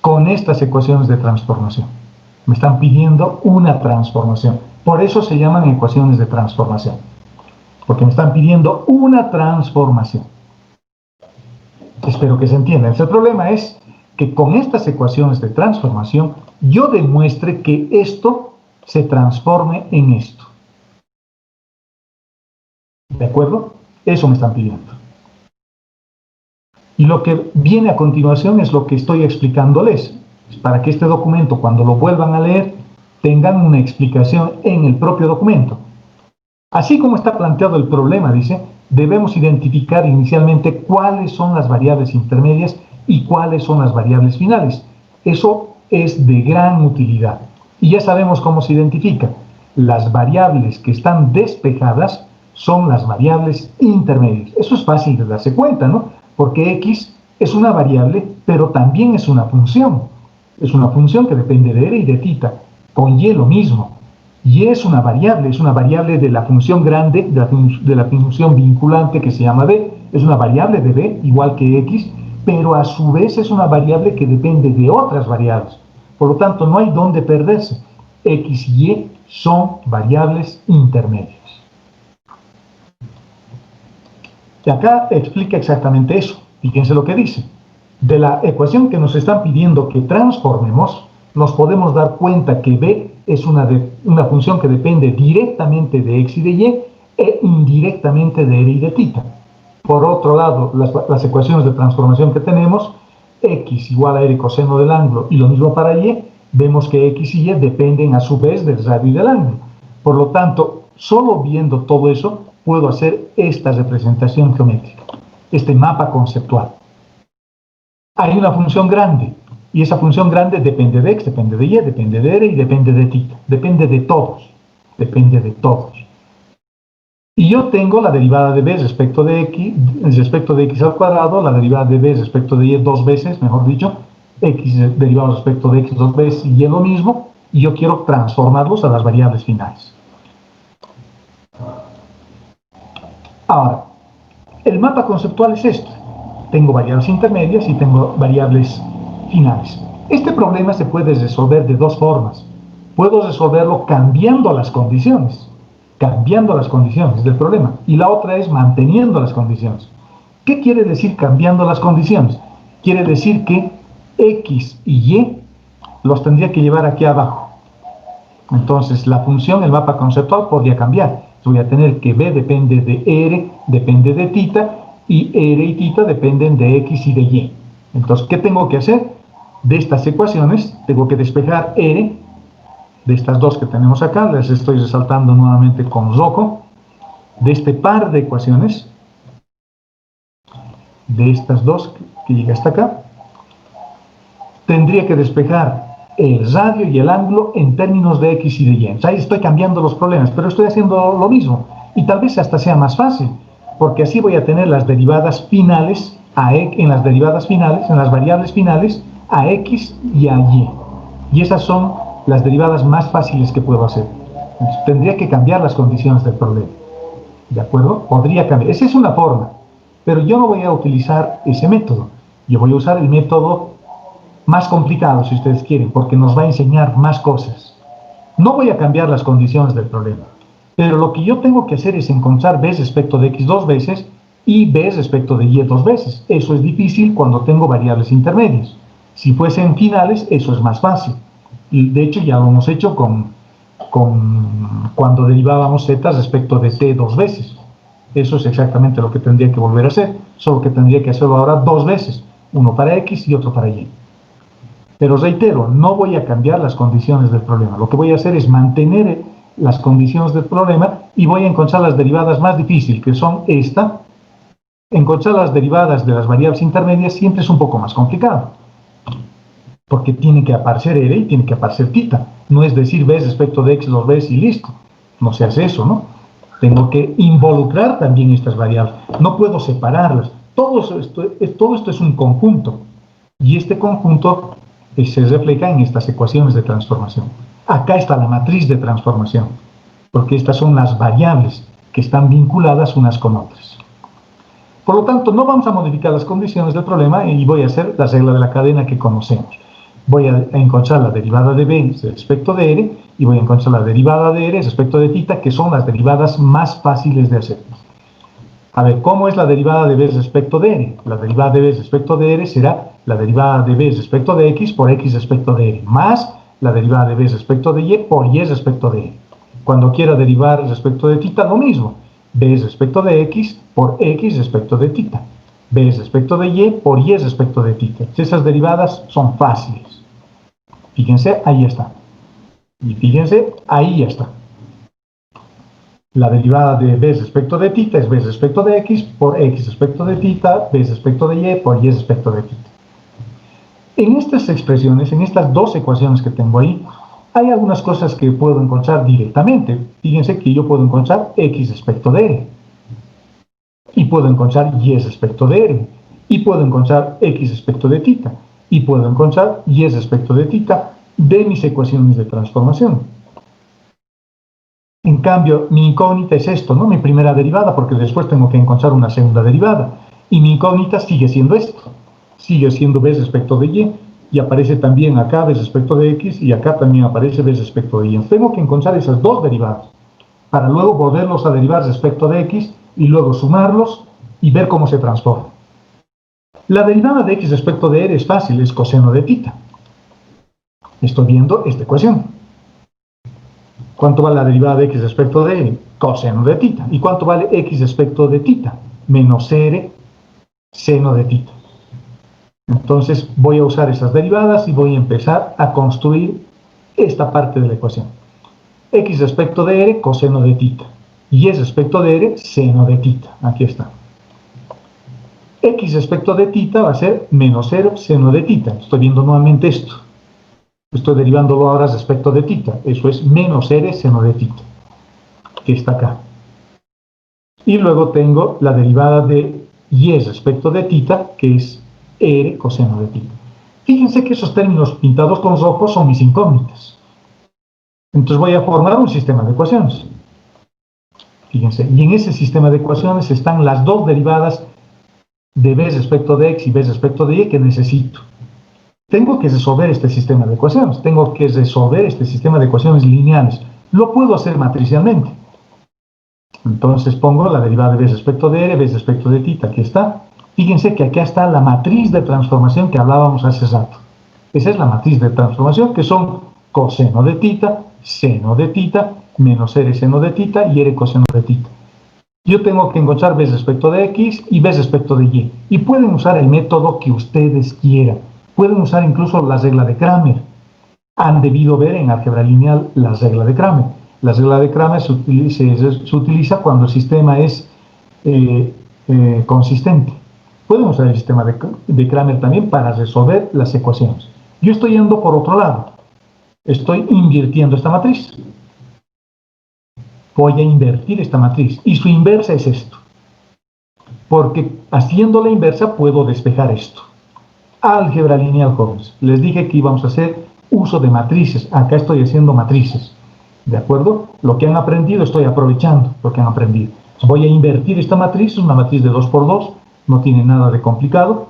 con estas ecuaciones de transformación. Me están pidiendo una transformación. Por eso se llaman ecuaciones de transformación, porque me están pidiendo una transformación. Espero que se entienda. El problema es que con estas ecuaciones de transformación yo demuestre que esto se transforme en esto. ¿De acuerdo? Eso me están pidiendo. Y lo que viene a continuación es lo que estoy explicándoles, para que este documento, cuando lo vuelvan a leer, tengan una explicación en el propio documento. Así como está planteado el problema, dice, debemos identificar inicialmente cuáles son las variables intermedias y cuáles son las variables finales. Eso es de gran utilidad. Y ya sabemos cómo se identifica. Las variables que están despejadas son las variables intermedias. Eso es fácil de darse cuenta, ¿no? Porque x es una variable, pero también es una función. Es una función que depende de r y de θ. Con y lo mismo. Y es una variable de la función grande, de la función vinculante que se llama b. Es una variable de b, igual que x, pero a su vez es una variable que depende de otras variables. Por lo tanto, no hay dónde perderse. X y y son variables intermedias. Y acá explica exactamente eso. Fíjense lo que dice. De la ecuación que nos están pidiendo que transformemos, nos podemos dar cuenta que b es una función que depende directamente de x y de y e indirectamente de r y de θ. Por otro lado, las ecuaciones de transformación que tenemos, x igual a r coseno del ángulo y lo mismo para y, vemos que x y y dependen a su vez del radio y del ángulo. Por lo tanto, solo viendo todo eso, puedo hacer esta representación geométrica, este mapa conceptual. Hay una función grande, y esa función grande depende de x, depende de y, depende de r y depende de θ. Depende de todos. Depende de todos. Y yo tengo la derivada de b respecto de x al cuadrado, la derivada de b respecto de y dos veces, mejor dicho, x derivado respecto de x dos veces y y lo mismo, y yo quiero transformarlos a las variables finales. Ahora, el mapa conceptual es este. Tengo variables intermedias y tengo variables finales. Este problema se puede resolver de dos formas. Puedo resolverlo cambiando las condiciones del problema. Y la otra es manteniendo las condiciones. ¿Qué quiere decir cambiando las condiciones? Quiere decir que x y y los tendría que llevar aquí abajo. Entonces la función, el mapa conceptual podría cambiar. Voy a tener que b depende de r, depende de θ, y r y θ dependen de x y de y. Entonces, ¿qué tengo que hacer? De estas ecuaciones, tengo que despejar r, de estas dos que tenemos acá, les estoy resaltando nuevamente con rojo, de este par de ecuaciones, de estas dos que llega hasta acá, tendría que despejar el radio y el ángulo en términos de X y de Y. Entonces ahí estoy cambiando los problemas, pero estoy haciendo lo mismo. Y tal vez hasta sea más fácil, porque así voy a tener las derivadas finales, en las derivadas finales, en las variables finales, a X y a Y. Y esas son las derivadas más fáciles que puedo hacer. Entonces, tendría que cambiar las condiciones del problema. ¿De acuerdo? Podría cambiar. Esa es una forma. Pero yo no voy a utilizar ese método. Yo voy a usar el método más complicado, si ustedes quieren, porque nos va a enseñar más cosas. No voy a cambiar las condiciones del problema. Pero lo que yo tengo que hacer es encontrar b respecto de x dos veces y b respecto de y dos veces. Eso es difícil cuando tengo variables intermedias. Si fuesen finales, eso es más fácil. Y de hecho ya lo hemos hecho cuando derivábamos z respecto de t dos veces. Eso es exactamente lo que tendría que volver a hacer, solo que tendría que hacerlo ahora dos veces, uno para x y otro para y. Pero reitero, no voy a cambiar las condiciones del problema. Lo que voy a hacer es mantener las condiciones del problema y voy a encontrar las derivadas más difíciles, que son esta. Encontrar las derivadas de las variables intermedias siempre es un poco más complicado, porque tiene que aparecer r y tiene que aparecer θ. No es decir b respecto de x dos veces y listo. No se hace eso, ¿no? Tengo que involucrar también estas variables. No puedo separarlas. Todo esto es un conjunto. Y este conjunto se refleja en estas ecuaciones de transformación. Acá está la matriz de transformación, porque estas son las variables que están vinculadas unas con otras. Por lo tanto, no vamos a modificar las condiciones del problema y voy a hacer la regla de la cadena que conocemos. Voy a encontrar la derivada de b respecto de r y voy a encontrar la derivada de r respecto de θ, que son las derivadas más fáciles de hacer. A ver, ¿cómo es la derivada de b respecto de r? La derivada de b respecto de r será la derivada de b respecto de x por x respecto de r, más la derivada de b respecto de y por y respecto de r. Cuando quiera derivar respecto de θ, lo mismo. b respecto de x por x respecto de θ. b respecto de y por y respecto de θ. Esas derivadas son fáciles. Fíjense, ahí está. Y fíjense, ahí ya está. La derivada de b respecto de θ es b respecto de x por x respecto de θ, b respecto de y por y respecto de θ. En estas expresiones, en estas dos ecuaciones que tengo ahí, hay algunas cosas que puedo encontrar directamente. Fíjense que yo puedo encontrar x respecto de r. Y puedo encontrar y respecto de r. Y puedo encontrar x respecto de θ. Y puedo encontrar y respecto de θ de mis ecuaciones de transformación. En cambio, mi incógnita es esto, ¿no? Mi primera derivada, porque después tengo que encontrar una segunda derivada. Y mi incógnita sigue siendo esto. Sigue siendo b respecto de y aparece también acá b respecto de x, y acá también aparece b respecto de y. Tengo que encontrar esas dos derivadas, para luego volverlos a derivar respecto de x, y luego sumarlos, y ver cómo se transforma. La derivada de x respecto de r es fácil, es coseno de θ. Estoy viendo esta ecuación. ¿Cuánto vale la derivada de x respecto de r? Coseno de θ. ¿Y cuánto vale x respecto de θ? Menos r seno de θ. Entonces voy a usar esas derivadas y voy a empezar a construir esta parte de la ecuación. X respecto de r, coseno de θ. Y respecto de r, seno de θ. Aquí está. X respecto de θ va a ser menos 0 seno de θ. Estoy viendo nuevamente esto. Estoy derivándolo ahora respecto de θ. Eso es menos r seno de θ, que está acá. Y luego tengo la derivada de y respecto de θ, que es r coseno de θ. Fíjense que esos términos pintados con rojo son mis incógnitas. Entonces voy a formar un sistema de ecuaciones. Fíjense, y en ese sistema de ecuaciones están las dos derivadas de b respecto de x y b respecto de y que necesito. Tengo que resolver este sistema de ecuaciones. Tengo que resolver este sistema de ecuaciones lineales. Lo puedo hacer matricialmente. Entonces pongo la derivada de b respecto de r, b respecto de θ. Aquí está. Fíjense que acá está la matriz de transformación que hablábamos hace rato. Esa es la matriz de transformación, que son coseno de θ, seno de θ, menos r seno de θ y r coseno de θ. Yo tengo que encontrar b respecto de x y b respecto de y. Y pueden usar el método que ustedes quieran. Pueden usar incluso la regla de Cramer. Han debido ver en álgebra lineal la regla de Cramer. La regla de Cramer se utiliza cuando el sistema es consistente. Pueden usar el sistema de Cramer también para resolver las ecuaciones. Yo estoy yendo por otro lado. Estoy invirtiendo esta matriz. Voy a invertir esta matriz. Y su inversa es esto. Porque haciendo la inversa puedo despejar esto. Álgebra lineal, jóvenes. Les dije que íbamos a hacer uso de matrices. Acá estoy haciendo matrices. ¿De acuerdo? Lo que han aprendido, estoy aprovechando lo que han aprendido. Voy a invertir esta matriz, es una matriz de 2 por 2, no tiene nada de complicado.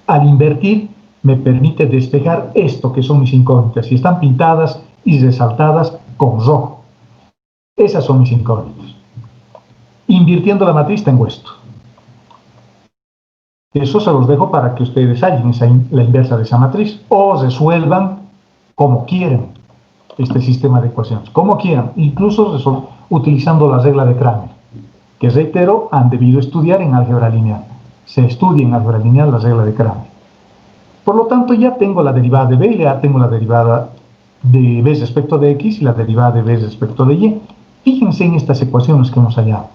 Al invertir, me permite despejar esto que son mis incógnitas, y están pintadas y resaltadas con rojo. Esas son mis incógnitas. Invirtiendo la matriz tengo esto. Eso se los dejo para que ustedes hallen la inversa de esa matriz o resuelvan como quieran este sistema de ecuaciones, como quieran, incluso utilizando la regla de Cramer, que reitero, han debido estudiar en álgebra lineal. Se estudia en álgebra lineal la regla de Cramer. Por lo tanto, ya tengo la derivada de b, y ya tengo la derivada de b respecto de x y la derivada de b respecto de y. Fíjense en estas ecuaciones que hemos hallado.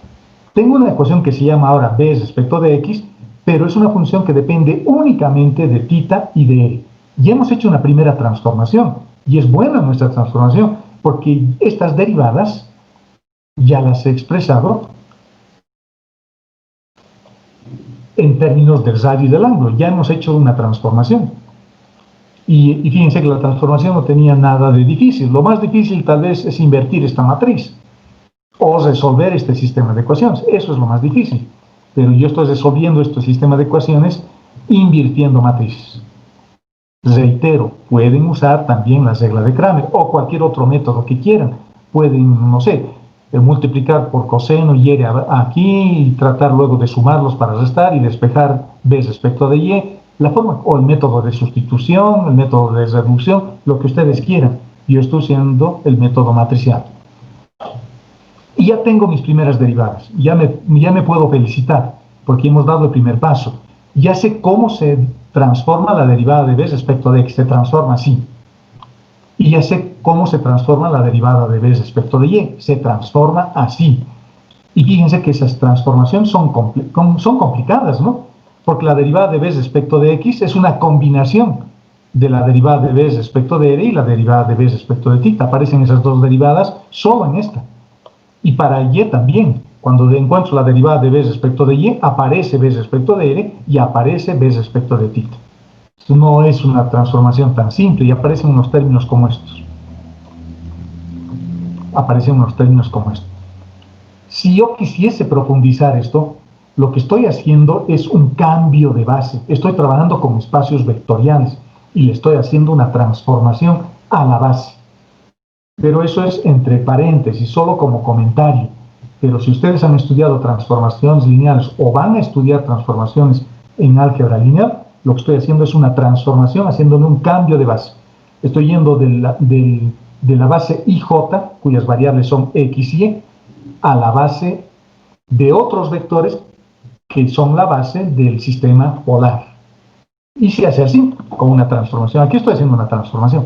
Tengo una ecuación que se llama ahora b respecto de x, pero es una función que depende únicamente de θ y de l. Ya hemos hecho una primera transformación, y es buena nuestra transformación, porque estas derivadas ya las he expresado en términos del radio y del ángulo. Ya hemos hecho una transformación. Y fíjense que la transformación no tenía nada de difícil. Lo más difícil tal vez es invertir esta matriz o resolver este sistema de ecuaciones. Eso es lo más difícil. Pero yo estoy resolviendo este sistema de ecuaciones invirtiendo matrices. Reitero, pueden usar también la regla de Cramer o cualquier otro método que quieran. Pueden, no sé, multiplicar por coseno y y aquí y tratar luego de sumarlos para restar y despejar b respecto de y, la forma, o el método de sustitución, el método de reducción, lo que ustedes quieran. Yo estoy usando el método matricial. Y ya tengo mis primeras derivadas, ya me puedo felicitar, porque hemos dado el primer paso. Ya sé cómo se transforma la derivada de b respecto de x, se transforma así. Y ya sé cómo se transforma la derivada de b respecto de y, se transforma así. Y fíjense que esas transformaciones son complicadas, ¿no? Porque la derivada de b respecto de x es una combinación de la derivada de b respecto de r y la derivada de b respecto de θ. Aparecen esas dos derivadas solo en esta. Y para y también, cuando encuentro la derivada de b respecto de y, aparece b respecto de r y aparece b respecto de θ. No es una transformación tan simple y aparecen unos términos como estos. Aparecen unos términos como estos. Si yo quisiese profundizar esto, lo que estoy haciendo es un cambio de base. Estoy trabajando con espacios vectoriales y le estoy haciendo una transformación a la base. Pero eso es entre paréntesis, solo como comentario. Pero si ustedes han estudiado transformaciones lineales o van a estudiar transformaciones en álgebra lineal, lo que estoy haciendo es una transformación, haciéndole un cambio de base. Estoy yendo de la base IJ, cuyas variables son X y Y, a la base de otros vectores que son la base del sistema polar. Y se hace así, con una transformación. Aquí estoy haciendo una transformación.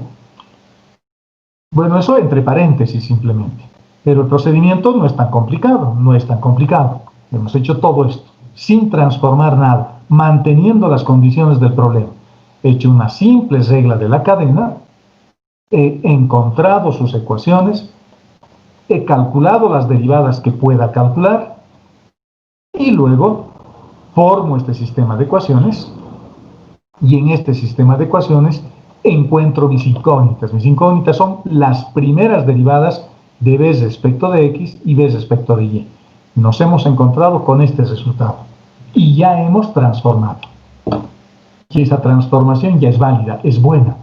Bueno, eso entre paréntesis simplemente. Pero el procedimiento no es tan complicado, no es tan complicado. Hemos hecho todo esto sin transformar nada, manteniendo las condiciones del problema. He hecho una simple regla de la cadena, he encontrado sus ecuaciones, he calculado las derivadas que pueda calcular y luego formo este sistema de ecuaciones y en este sistema de ecuaciones encuentro mis incógnitas. Mis incógnitas son las primeras derivadas de b respecto de x y b respecto de y. Nos hemos encontrado con este resultado y ya hemos transformado. Y esa transformación ya es válida, es buena,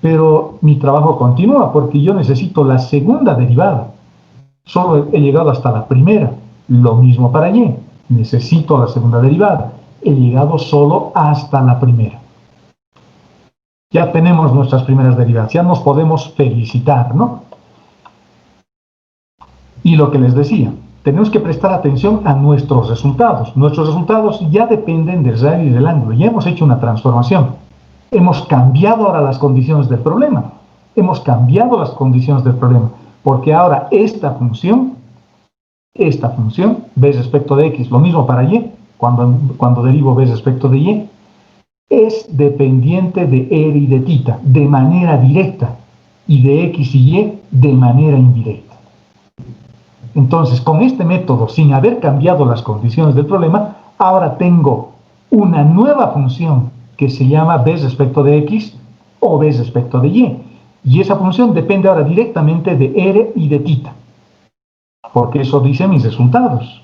pero mi trabajo continúa porque yo necesito la segunda derivada. Solo he llegado hasta la primera. Lo mismo para y. Necesito la segunda derivada. He llegado solo hasta la primera. Ya tenemos nuestras primeras derivadas. Ya nos podemos felicitar, ¿no? Y lo que les decía, tenemos que prestar atención a nuestros resultados. Nuestros resultados ya dependen del radio y del ángulo. Ya hemos hecho una transformación. Hemos cambiado ahora las condiciones del problema. Hemos cambiado las condiciones del problema. Porque ahora esta función, b respecto de x, lo mismo para y, cuando derivo b respecto de y, es dependiente de r y de θ, de manera directa. y de X y Y de manera indirecta. Entonces, con este método, sin haber cambiado las condiciones del problema, ahora tengo una nueva función que se llama b respecto de X o b respecto de Y. Y esa función depende ahora directamente de R y de θ, porque eso dice mis resultados.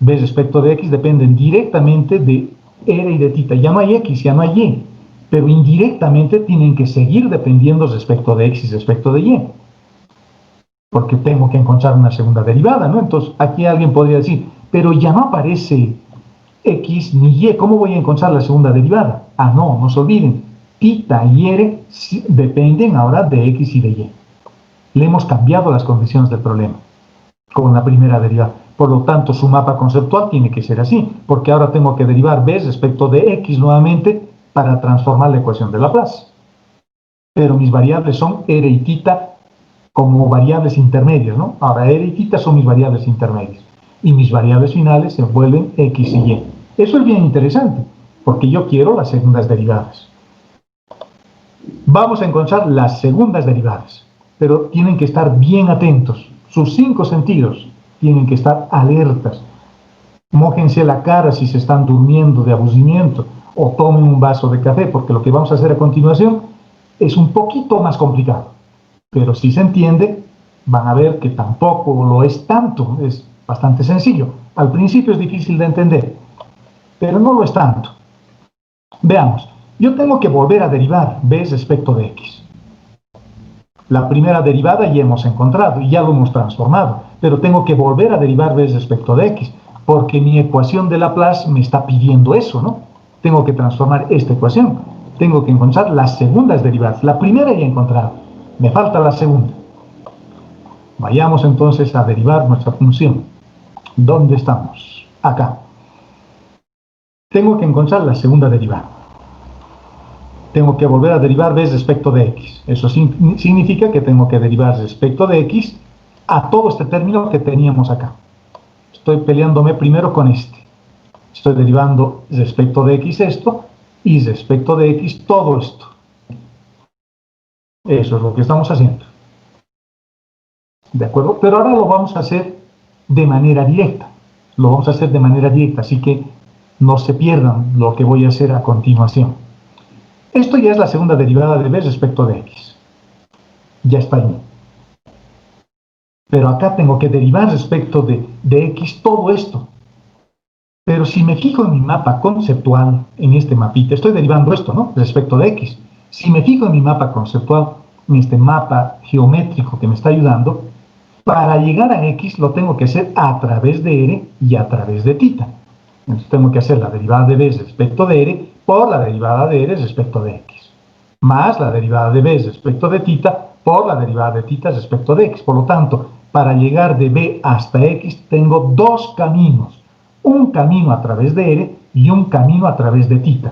B respecto de X dependen directamente de R y de θ. Ya no hay X, ya no hay Y, pero indirectamente tienen que seguir dependiendo respecto de X y respecto de Y, porque tengo que encontrar una segunda derivada, ¿no? Entonces, aquí alguien podría decir, pero ya no aparece X ni Y, ¿cómo voy a encontrar la segunda derivada? Ah, no se olviden, θ y R dependen ahora de X y de Y. Le hemos cambiado las condiciones del problema con la primera derivada. Por lo tanto, su mapa conceptual tiene que ser así, porque ahora tengo que derivar b respecto de X nuevamente para transformar la ecuación de Laplace. Pero mis variables son R y θ como variables intermedias, ¿no? Ahora R y θ son mis variables intermedias. Y mis variables finales se vuelven X y Y. Eso es bien interesante, porque yo quiero las segundas derivadas. Vamos a encontrar las segundas derivadas, pero tienen que estar bien atentos. Sus 5 sentidos tienen que estar alertas. Mójense la cara si se están durmiendo de aburrimiento o tomen un vaso de café, porque lo que vamos a hacer a continuación es un poquito más complicado. Pero si se entiende, van a ver que tampoco lo es tanto, es bastante sencillo. Al principio es difícil de entender, pero no lo es tanto. Veamos, yo tengo que volver a derivar b respecto de X. La primera derivada ya hemos encontrado y ya lo hemos transformado, pero tengo que volver a derivar b respecto de X, porque mi ecuación de Laplace me está pidiendo eso, ¿no? Tengo que transformar esta ecuación, tengo que encontrar las segundas derivadas. La primera ya he encontrado, me falta la segunda. Vayamos entonces a derivar nuestra función. ¿Dónde estamos? Acá. Tengo que encontrar la segunda derivada. Tengo que volver a derivar b respecto de X. Eso significa que tengo que derivar respecto de X a todo este término que teníamos acá. Estoy peleándome primero con este. Estoy derivando respecto de X esto y respecto de X todo esto. Eso es lo que estamos haciendo. ¿De acuerdo? Pero ahora lo vamos a hacer de manera directa. Lo vamos a hacer de manera directa, así que no se pierdan lo que voy a hacer a continuación. Esto ya es la segunda derivada de b respecto de X. Ya está ahí. Pero acá tengo que derivar respecto de X todo esto. Pero si me fijo en mi mapa conceptual, en este mapita, estoy derivando esto, ¿no? Respecto de X. Si me fijo en mi mapa conceptual, en este mapa geométrico que me está ayudando, para llegar a X lo tengo que hacer a través de R y a través de θ. Entonces tengo que hacer la derivada de b respecto de R por la derivada de R respecto de X, más la derivada de b respecto de θ por la derivada de θ respecto de X. Por lo tanto, para llegar de b hasta X tengo dos caminos, un camino a través de R y un camino a través de θ.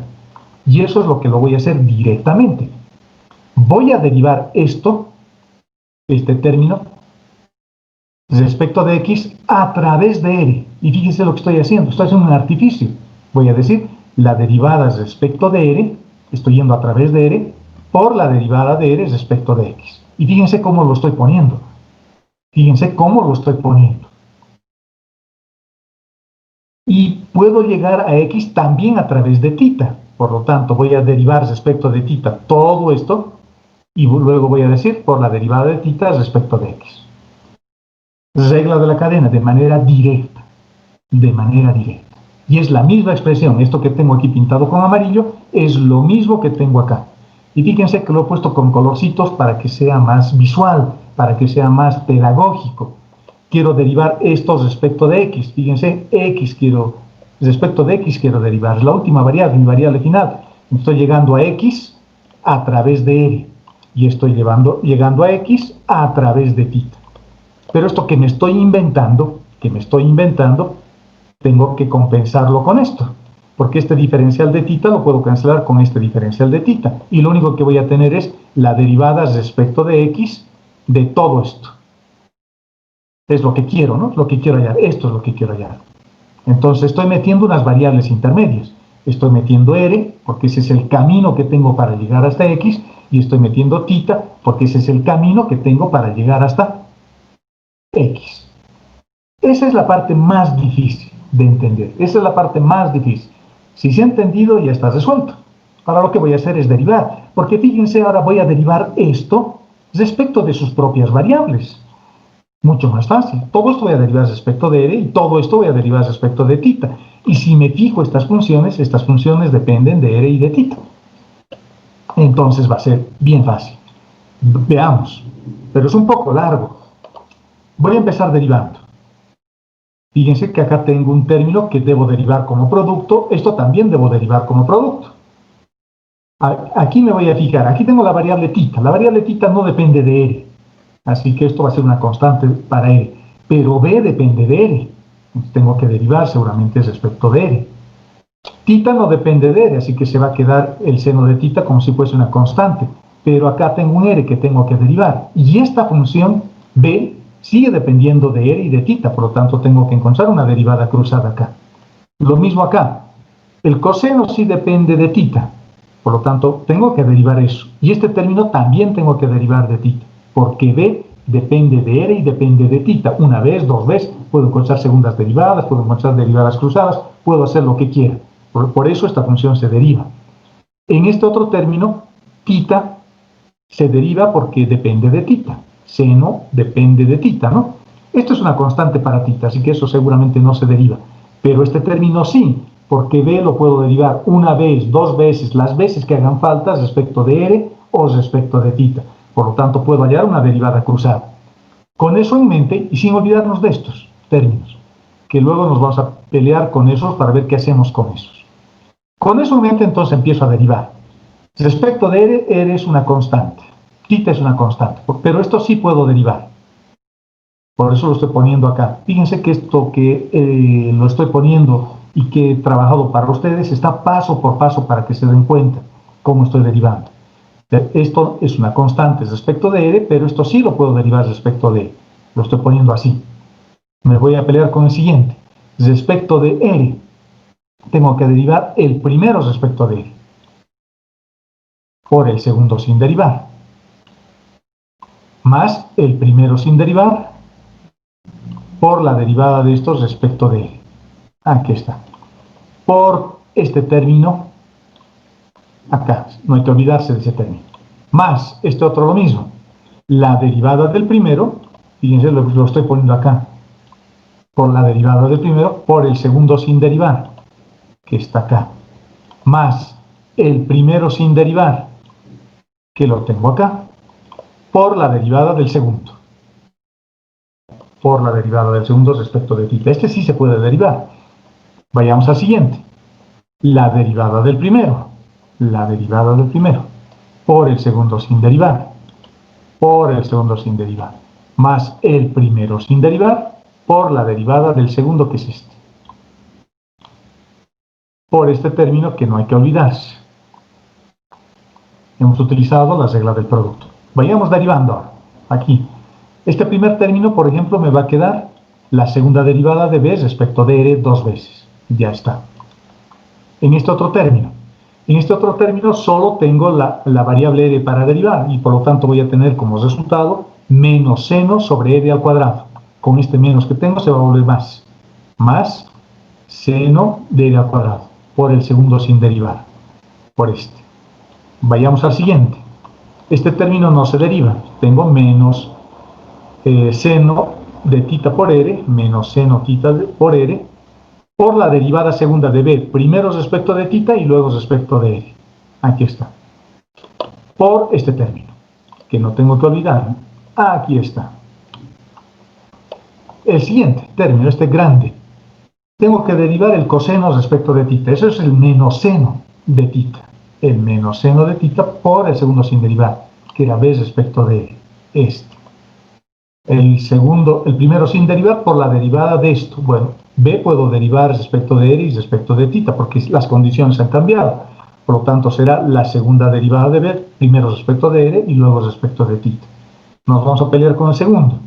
Y eso es lo que lo voy a hacer directamente. Voy a derivar esto, este término, respecto de X a través de R. Y fíjense lo que estoy haciendo un artificio. Voy a decir la derivada respecto de R, estoy yendo a través de R, por la derivada de R respecto de X. Y fíjense cómo lo estoy poniendo. Fíjense cómo lo estoy poniendo. Y puedo llegar a X también a través de θ. Por lo tanto, voy a derivar respecto de θ todo esto, y luego voy a decir por la derivada de θ respecto de X. Regla de la cadena, de manera directa. De manera directa. Y es la misma expresión. Esto que tengo aquí pintado con amarillo es lo mismo que tengo acá. Y fíjense que lo he puesto con colorcitos para que sea más visual, para que sea más pedagógico. Quiero derivar esto respecto de X. Fíjense, respecto de X quiero derivar. La última variable, mi variable final. Estoy llegando a X a través de R. Y estoy llegando a X a través de θ. Pero esto que me estoy inventando, tengo que compensarlo con esto. Porque este diferencial de θ lo puedo cancelar con este diferencial de θ. Y lo único que voy a tener es la derivada respecto de X de todo esto. Es lo que quiero, ¿no? Lo que quiero hallar. Esto es lo que quiero hallar. Entonces estoy metiendo unas variables intermedias. Estoy metiendo r, porque ese es el camino que tengo para llegar hasta x, y estoy metiendo tita, porque ese es el camino que tengo para llegar hasta x. Esa es la parte más difícil de entender. Esa es la parte más difícil. Si se ha entendido, ya está resuelto. Ahora lo que voy a hacer es derivar, porque fíjense, ahora voy a derivar esto respecto de sus propias variables. Mucho más fácil. Todo esto voy a derivar respecto de r y todo esto voy a derivar respecto de tita. Y si me fijo estas funciones dependen de r y de tita. Entonces va a ser bien fácil. Veamos, pero es un poco largo. Voy a empezar derivando. Fíjense que acá tengo un término que debo derivar como producto. Esto también debo derivar como producto. Aquí me voy a fijar. Aquí tengo la variable tita. La variable tita no depende de r. Así que esto va a ser una constante para r. Pero b depende de r. Tengo que derivar seguramente respecto de r. Tita no depende de r, así que se va a quedar el seno de tita como si fuese una constante. Pero acá tengo un r que tengo que derivar. Y esta función b sigue dependiendo de r y de tita, por lo tanto tengo que encontrar una derivada cruzada acá. Lo mismo acá. El coseno sí depende de tita, por lo tanto tengo que derivar eso. Y este término también tengo que derivar de tita, porque b depende de r y depende de tita. Una vez, dos veces, puedo encontrar segundas derivadas, puedo encontrar derivadas cruzadas, puedo hacer lo que quiera. Por eso esta función se deriva. En este otro término, tita se deriva porque depende de tita. Seno depende de tita, ¿no? Esto es una constante para tita, así que eso seguramente no se deriva. Pero este término sí, porque b lo puedo derivar una vez, dos veces, las veces que hagan falta respecto de r o respecto de tita. Por lo tanto, puedo hallar una derivada cruzada. Con eso en mente, y sin olvidarnos de estos términos, que luego nos vamos a pelear con esos para ver qué hacemos con esos. Con eso en mente, entonces empiezo a derivar. Respecto de r, r es una constante. Tita es una constante, pero esto sí puedo derivar. Por eso lo estoy poniendo acá. Fíjense que esto que lo estoy poniendo y que he trabajado para ustedes está paso por paso para que se den cuenta cómo estoy derivando. Esto es una constante respecto de r, pero esto sí lo puedo derivar respecto de r. Lo estoy poniendo así. Me voy a pelear con el siguiente. Respecto de r, tengo que derivar el primero respecto de r por el segundo sin derivar, más el primero sin derivar por la derivada de estos respecto de r. Aquí está. Por este término, acá, no hay que olvidarse de ese término. Más este otro lo mismo. La derivada del primero, fíjense, lo estoy poniendo acá, por la derivada del primero, por el segundo sin derivar, que está acá. Más el primero sin derivar, que lo tengo acá, por la derivada del segundo. Por la derivada del segundo respecto de tita. Este sí se puede derivar. Vayamos al siguiente. La derivada del primero. La derivada del primero. Por el segundo sin derivar. Por el segundo sin derivar. Más el primero sin derivar. Por la derivada del segundo, que es este. Por este término que no hay que olvidarse. Hemos utilizado la regla del producto. Vayamos derivando ahora. Aquí. Este primer término, por ejemplo, me va a quedar la segunda derivada de b respecto de r dos veces. Ya está. En este otro término solo tengo la variable r para derivar y por lo tanto voy a tener como resultado menos seno sobre r al cuadrado. Con este menos que tengo se va a volver más. Más seno de r al cuadrado por el segundo sin derivar. Por este. Vayamos al siguiente. Este término no se deriva. Tengo menos seno de tita por r, menos seno tita por r, por la derivada segunda de b, primero respecto de tita y luego respecto de r. Aquí está. Por este término, que no tengo que olvidar. Aquí está. El siguiente término, este grande, tengo que derivar el coseno respecto de tita. Eso es el menos seno de tita. El menos seno de tita por el segundo sin derivar, que era b respecto de r. Este. El primero sin derivar por la derivada de esto. Bueno, b puedo derivar respecto de r y respecto de tita, porque las condiciones han cambiado. Por lo tanto, será la segunda derivada de b, primero respecto de r y luego respecto de tita. Nos vamos a pelear con el segundo.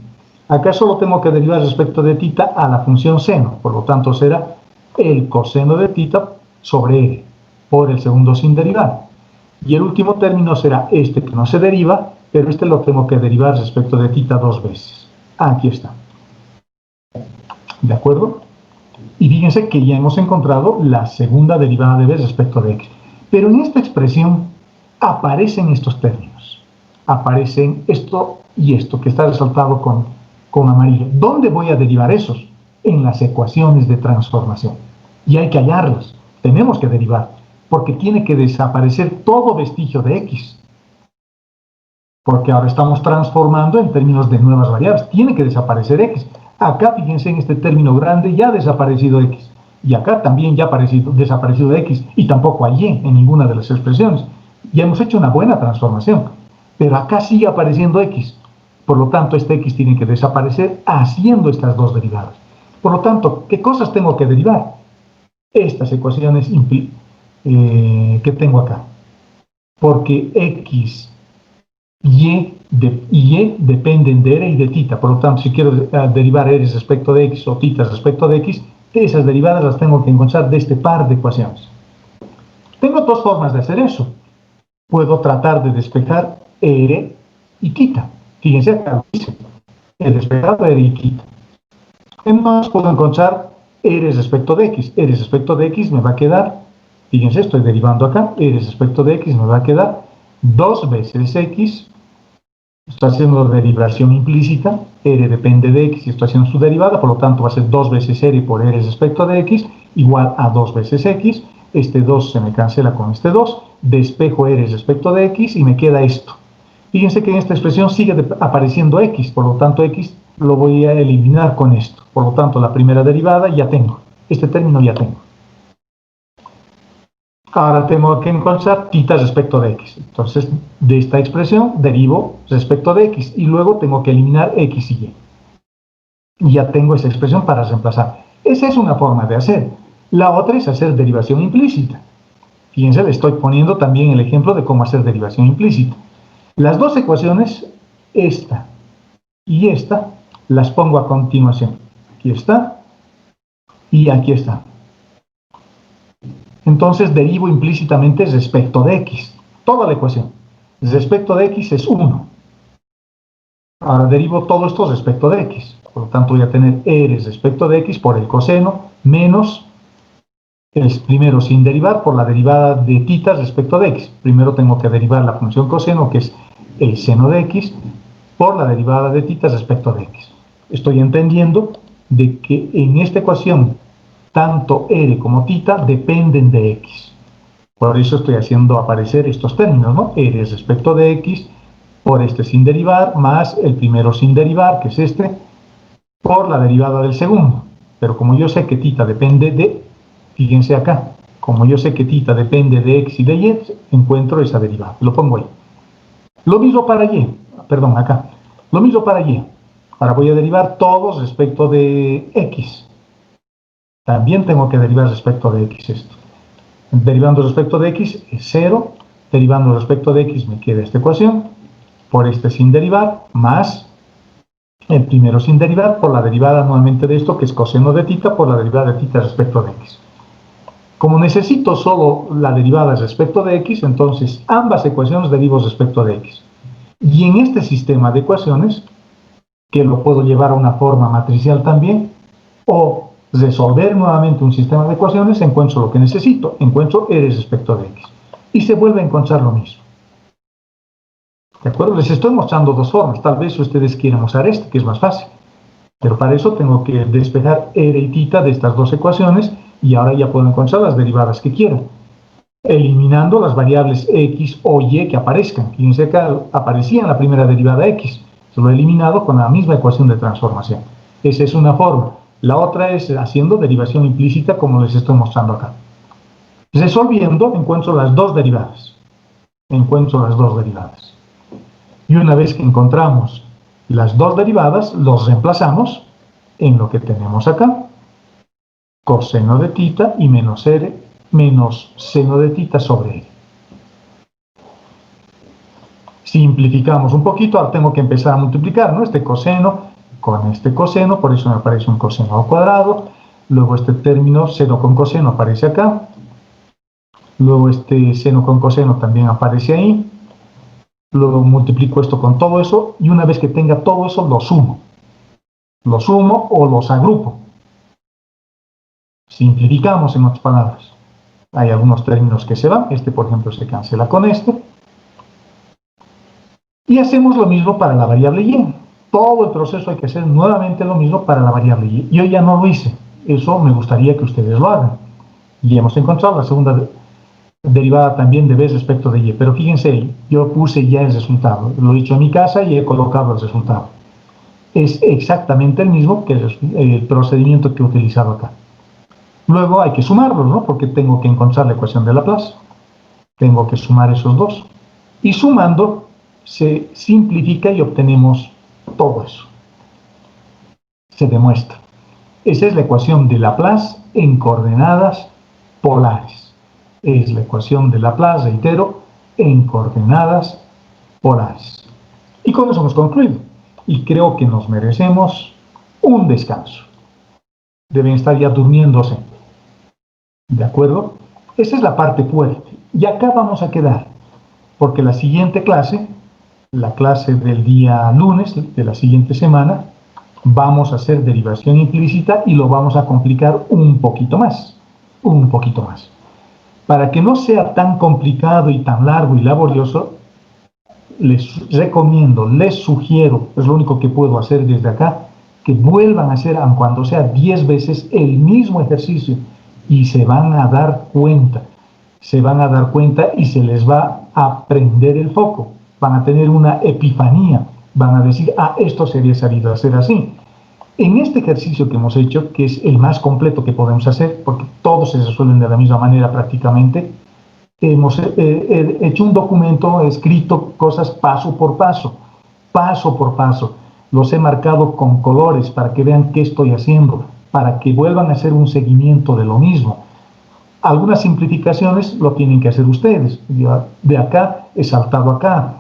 Acá solo tengo que derivar respecto de tita a la función seno. Por lo tanto, será el coseno de tita sobre r. por el segundo sin derivar. Y el último término será este que no se deriva, pero este lo tengo que derivar respecto de θ dos veces. Aquí está. ¿De acuerdo? Y fíjense que ya hemos encontrado la segunda derivada de b respecto de x. Pero en esta expresión aparecen estos términos. Aparecen esto y esto, que está resaltado con amarillo. ¿Dónde voy a derivar esos? En las ecuaciones de transformación. Y hay que hallarlos. Tenemos que derivar, porque tiene que desaparecer todo vestigio de x. Porque ahora estamos transformando en términos de nuevas variables. Tiene que desaparecer x. Acá, fíjense, en este término grande ya ha desaparecido x. Y acá también ya ha desaparecido x. Y tampoco hay y en ninguna de las expresiones. Ya hemos hecho una buena transformación. Pero acá sigue apareciendo x. Por lo tanto, este x tiene que desaparecer haciendo estas dos derivadas. Por lo tanto, ¿qué cosas tengo que derivar? Estas ecuaciones que tengo acá. Porque x y dependen de r y de θ. Por lo tanto, si quiero derivar r respecto de x o θ respecto de x, esas derivadas las tengo que encontrar de este par de ecuaciones. Tengo dos formas de hacer eso. Puedo tratar de despejar r y θ. Fíjense acá, dice, he despejado r y θ. Entonces puedo encontrar r respecto de x. R respecto de x me va a quedar, fíjense, estoy derivando acá, r respecto de x me va a quedar 2 veces x, estoy haciendo derivación implícita, r depende de x y estoy haciendo su derivada, por lo tanto va a ser 2 veces r por r respecto de x, igual a 2 veces x, este 2 se me cancela con este 2, despejo r respecto de x y me queda esto. Fíjense que en esta expresión sigue apareciendo x, por lo tanto x lo voy a eliminar con esto. Por lo tanto, la primera derivada ya tengo. Este término ya tengo. Ahora tengo que encontrar θ respecto de x. Entonces, de esta expresión derivo respecto de x y luego tengo que eliminar x y y. Y ya tengo esa expresión para reemplazar. Esa es una forma de hacer. La otra es hacer derivación implícita. Fíjense, le estoy poniendo también el ejemplo de cómo hacer derivación implícita. Las dos ecuaciones, esta y esta, las pongo a continuación. Aquí está y aquí está. Entonces derivo implícitamente respecto de x. Toda la ecuación. Respecto de x es 1. Ahora derivo todo esto respecto de x. Por lo tanto voy a tener r respecto de x por el coseno menos el primero sin derivar por la derivada de θ respecto de x. Primero tengo que derivar la función coseno, que es el seno de x, por la derivada de θ respecto de x. Estoy entendiendo de que en esta ecuación tanto r como θ dependen de x. Por eso estoy haciendo aparecer estos términos, ¿no? R respecto de x por este sin derivar, más el primero sin derivar, que es este, por la derivada del segundo. Pero como yo sé que θ depende de, fíjense acá, como yo sé que θ depende de x y de y, encuentro esa derivada. Lo pongo ahí. Lo mismo para y, perdón, acá. Lo mismo para y. Ahora voy a derivar todos respecto de x. También tengo que derivar respecto de x esto. Derivando respecto de x es 0. Derivando respecto de x me queda esta ecuación. Por este sin derivar, más el primero sin derivar, por la derivada nuevamente de esto, que es coseno de θ, por la derivada de θ respecto de x. Como necesito solo la derivada respecto de x, entonces ambas ecuaciones derivo respecto de x. Y en este sistema de ecuaciones, que lo puedo llevar a una forma matricial también, o resolver nuevamente un sistema de ecuaciones, encuentro lo que necesito, encuentro r respecto de x. Y se vuelve a encontrar lo mismo. ¿De acuerdo? Les estoy mostrando dos formas. Tal vez ustedes quieran usar este, que es más fácil. Pero para eso tengo que despejar r y θ de estas dos ecuaciones y ahora ya puedo encontrar las derivadas que quiera. Eliminando las variables x o y que aparezcan. Fíjense que aparecía en la primera derivada x. Se lo he eliminado con la misma ecuación de transformación. Esa es una forma. La otra es haciendo derivación implícita como les estoy mostrando acá. Resolviendo encuentro las dos derivadas. Y una vez que encontramos las dos derivadas, los reemplazamos en lo que tenemos acá. Coseno de θ y menos r menos seno de θ sobre r. Simplificamos un poquito, ahora tengo que empezar a multiplicar, ¿no? Este coseno con este coseno, por eso me aparece un coseno al cuadrado. Luego este término, seno con coseno, aparece acá. luego este seno con coseno también aparece ahí, luego multiplico esto con todo eso, y una vez que tenga todo eso, lo sumo o los agrupo. Simplificamos, en otras palabras. Hay algunos términos que se van, este por ejemplo se cancela con este, y hacemos lo mismo para la variable y. Todo el proceso hay que hacer nuevamente lo mismo para la variable y. Yo ya no lo hice, eso me gustaría que ustedes lo hagan. Y hemos encontrado la segunda derivada también de b respecto de y, pero fíjense, yo puse ya el resultado, lo he hecho en mi casa y he colocado el resultado. Es exactamente el mismo que el procedimiento que he utilizado acá. Luego hay que sumarlos, ¿no? Porque tengo que encontrar la ecuación de Laplace. Tengo que sumar esos dos. Y sumando se simplifica y obtenemos todo eso. Se demuestra. Esa es la ecuación de Laplace en coordenadas polares. Es la ecuación de Laplace, reitero, en coordenadas polares. Y con eso hemos concluido. Y creo que nos merecemos un descanso. Deben estar ya durmiéndose. ¿De acuerdo? Esa es la parte fuerte. Y acá vamos a quedar. Porque la siguiente clase, la clase del día lunes de la siguiente semana, vamos a hacer derivación implícita y lo vamos a complicar un poquito más. Un poquito más. Para que no sea tan complicado y tan largo y laborioso, les recomiendo, les sugiero, es lo único que puedo hacer desde acá, que vuelvan a hacer, aun cuando sea 10 veces, el mismo ejercicio y se van a dar cuenta. Se van a dar cuenta y se les va a prender el foco. Van a tener una epifanía. Van a decir, esto sería sabido hacer así. En este ejercicio que hemos hecho, que es el más completo que podemos hacer, porque todos se resuelven de la misma manera prácticamente, hemos hecho un documento, escrito cosas paso por paso. Los he marcado con colores para que vean qué estoy haciendo, para que vuelvan a hacer un seguimiento de lo mismo. Algunas simplificaciones lo tienen que hacer ustedes. Yo de acá he saltado acá.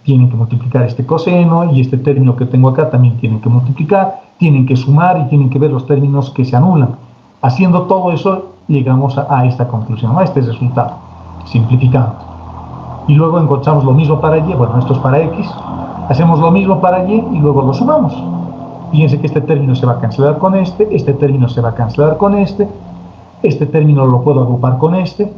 Tienen que multiplicar este coseno y este término que tengo acá también tienen que multiplicar, tienen que sumar y tienen que ver los términos que se anulan. Haciendo todo eso llegamos a esta conclusión, a este resultado, simplificando. Y luego encontramos lo mismo para y, bueno, esto es para x, hacemos lo mismo para y luego lo sumamos. Fíjense que este término se va a cancelar con este término se va a cancelar con este término lo puedo agrupar con este,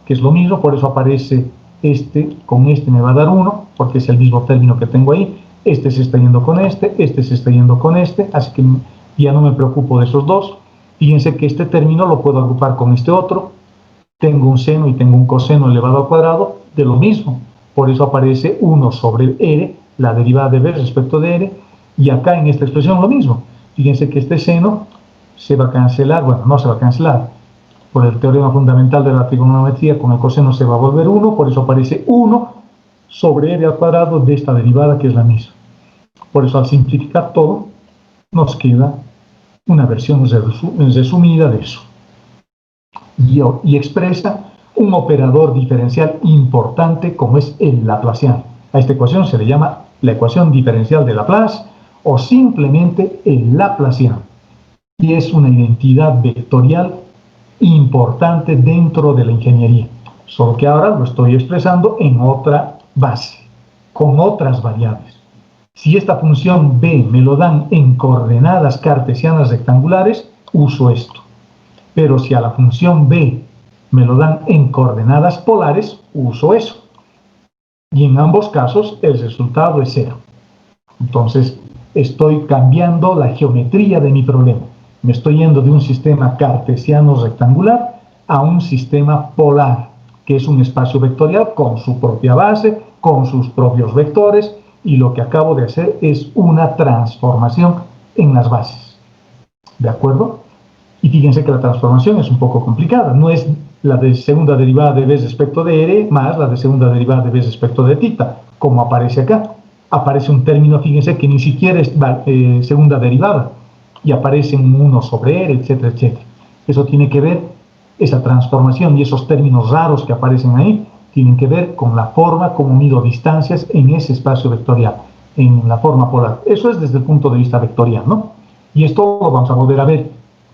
que es lo mismo, por eso aparece este, con este me va a dar 1, porque es el mismo término que tengo ahí, este se está yendo con este se está yendo con este, así que ya no me preocupo de esos dos. Fíjense que este término lo puedo agrupar con este otro, tengo un seno y tengo un coseno elevado al cuadrado de lo mismo, por eso aparece 1 sobre r, la derivada de b respecto de r, y acá en esta expresión lo mismo. Fíjense que este seno se va a cancelar, bueno, no se va a cancelar, por el teorema fundamental de la trigonometría, con el coseno se va a volver 1, por eso aparece 1 sobre r al cuadrado de esta derivada que es la misma. Por eso al simplificar todo, nos queda una versión resumida de eso. Y expresa un operador diferencial importante como es el Laplaciano. A esta ecuación se le llama la ecuación diferencial de Laplace o simplemente el Laplaciano. Y es una identidad vectorial importante dentro de la ingeniería, solo que ahora lo estoy expresando en otra base, con otras variables. Si esta función b me lo dan en coordenadas cartesianas rectangulares, uso esto. Pero si a la función b me lo dan en coordenadas polares, uso eso. Y en ambos casos el resultado es 0. Entonces estoy cambiando la geometría de mi problema. Me estoy yendo de un sistema cartesiano rectangular a un sistema polar, que es un espacio vectorial con su propia base, con sus propios vectores, y lo que acabo de hacer es una transformación en las bases. ¿De acuerdo? Y fíjense que la transformación es un poco complicada. No es la de segunda derivada de b respecto de r más la de segunda derivada de b respecto de θ, como aparece acá. Aparece un término, fíjense, que ni siquiera es segunda derivada, y aparecen 1 sobre r, etcétera, etcétera. Eso tiene que ver, esa transformación y esos términos raros que aparecen ahí, tienen que ver con la forma como mido distancias en ese espacio vectorial, en la forma polar. Eso es desde el punto de vista vectorial, ¿no? Y esto lo vamos a volver a ver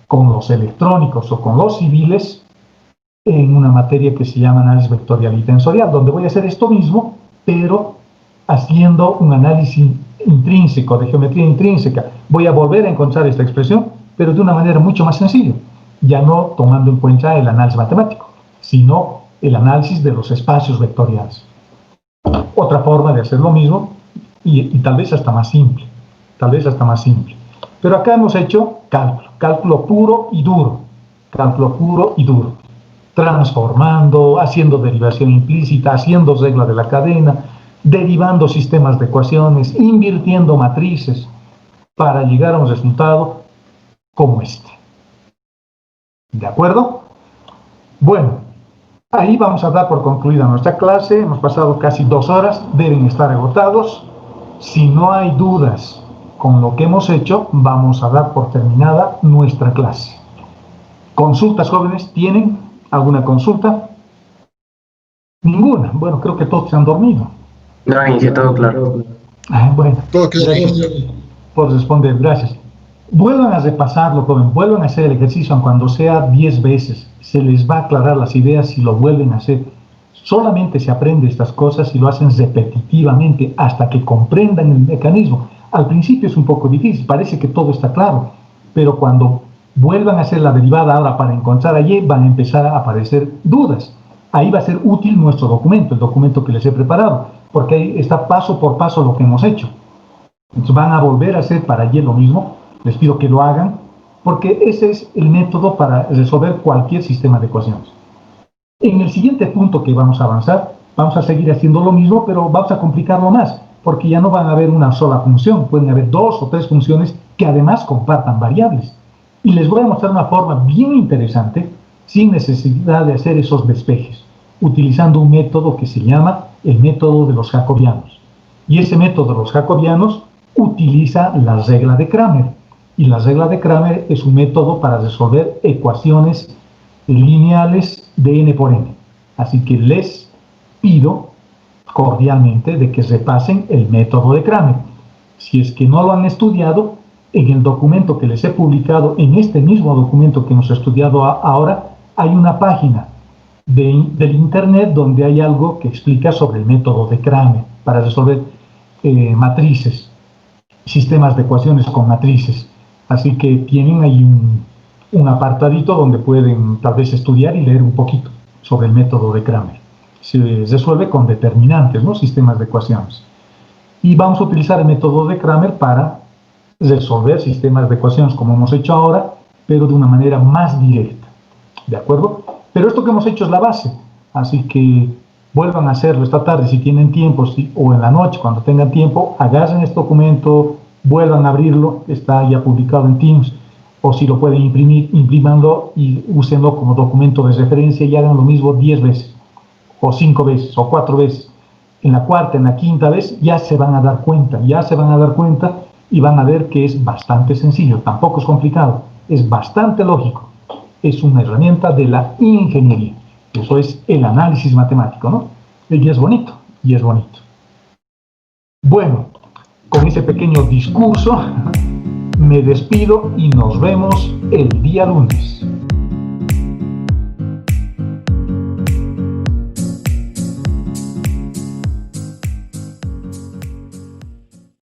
con los electrónicos o con los civiles en una materia que se llama análisis vectorial y tensorial, donde voy a hacer esto mismo, pero haciendo un análisis intrínseco, de geometría intrínseca. Voy a volver a encontrar esta expresión, pero de una manera mucho más sencilla, ya no tomando en cuenta el análisis matemático, sino el análisis de los espacios vectoriales. Otra forma de hacer lo mismo, y tal vez hasta más simple, Pero acá hemos hecho cálculo puro y duro, transformando, haciendo derivación implícita, haciendo regla de la cadena, derivando sistemas de ecuaciones, invirtiendo matrices, para llegar a un resultado como este. ¿De acuerdo? Bueno, ahí vamos a dar por concluida nuestra clase. Hemos pasado casi 2 horas, deben estar agotados. Si no hay dudas con lo que hemos hecho, vamos a dar por terminada nuestra clase. ¿Consultas, jóvenes? ¿Tienen alguna consulta? Ninguna. Bueno, creo que todos se han dormido. No, inició todo claro. Bueno, Todo quedó gracias bien. por responder, gracias. Vuelvan a repasarlo, joven, vuelvan a hacer el ejercicio, aun cuando sea 10 veces. Se les va a aclarar las ideas si lo vuelven a hacer. Solamente se aprende estas cosas si lo hacen repetitivamente hasta que comprendan el mecanismo. Al principio es un poco difícil, parece que todo está claro, pero cuando vuelvan a hacer la derivada ahora para encontrar allí, van a empezar a aparecer dudas. Ahí va a ser útil nuestro documento, el documento que les he preparado, porque ahí está paso por paso lo que hemos hecho. Entonces van a volver a hacer para allí lo mismo. Les pido que lo hagan, porque ese es el método para resolver cualquier sistema de ecuaciones. En el siguiente punto que vamos a avanzar, vamos a seguir haciendo lo mismo, pero vamos a complicarlo más, porque ya no van a haber una sola función, pueden haber 2 o 3 funciones que además compartan variables. Y les voy a mostrar una forma bien interesante, sin necesidad de hacer esos despejes, utilizando un método que se llama el método de los jacobianos. Y ese método de los jacobianos utiliza la regla de Cramer. Y la regla de Cramer es un método para resolver ecuaciones lineales de n por n. Así que les pido cordialmente de que repasen el método de Cramer. Si es que no lo han estudiado, en el documento que les he publicado, en este mismo documento que hemos estudiado ahora, hay una página del internet donde hay algo que explica sobre el método de Cramer para resolver matrices, sistemas de ecuaciones con matrices. Así que tienen ahí un apartadito donde pueden tal vez estudiar y leer un poquito sobre el método de Cramer. Se resuelve con determinantes, ¿no? Sistemas de ecuaciones. Y vamos a utilizar el método de Cramer para resolver sistemas de ecuaciones como hemos hecho ahora, pero de una manera más directa. ¿De acuerdo? Pero esto que hemos hecho es la base. Así que vuelvan a hacerlo esta tarde si tienen tiempo, o en la noche cuando tengan tiempo, agarren este documento, vuelvan a abrirlo, está ya publicado en Teams, o si lo pueden imprimir, imprímanlo y úsenlo como documento de referencia y hagan lo mismo 10 veces, o 5 veces, o 4 veces. En la cuarta, en la quinta vez, ya se van a dar cuenta y van a ver que es bastante sencillo, tampoco es complicado, es bastante lógico, es una herramienta de la ingeniería. Eso es el análisis matemático, ¿no? Y es bonito, Bueno, con ese pequeño discurso me despido y nos vemos el día lunes.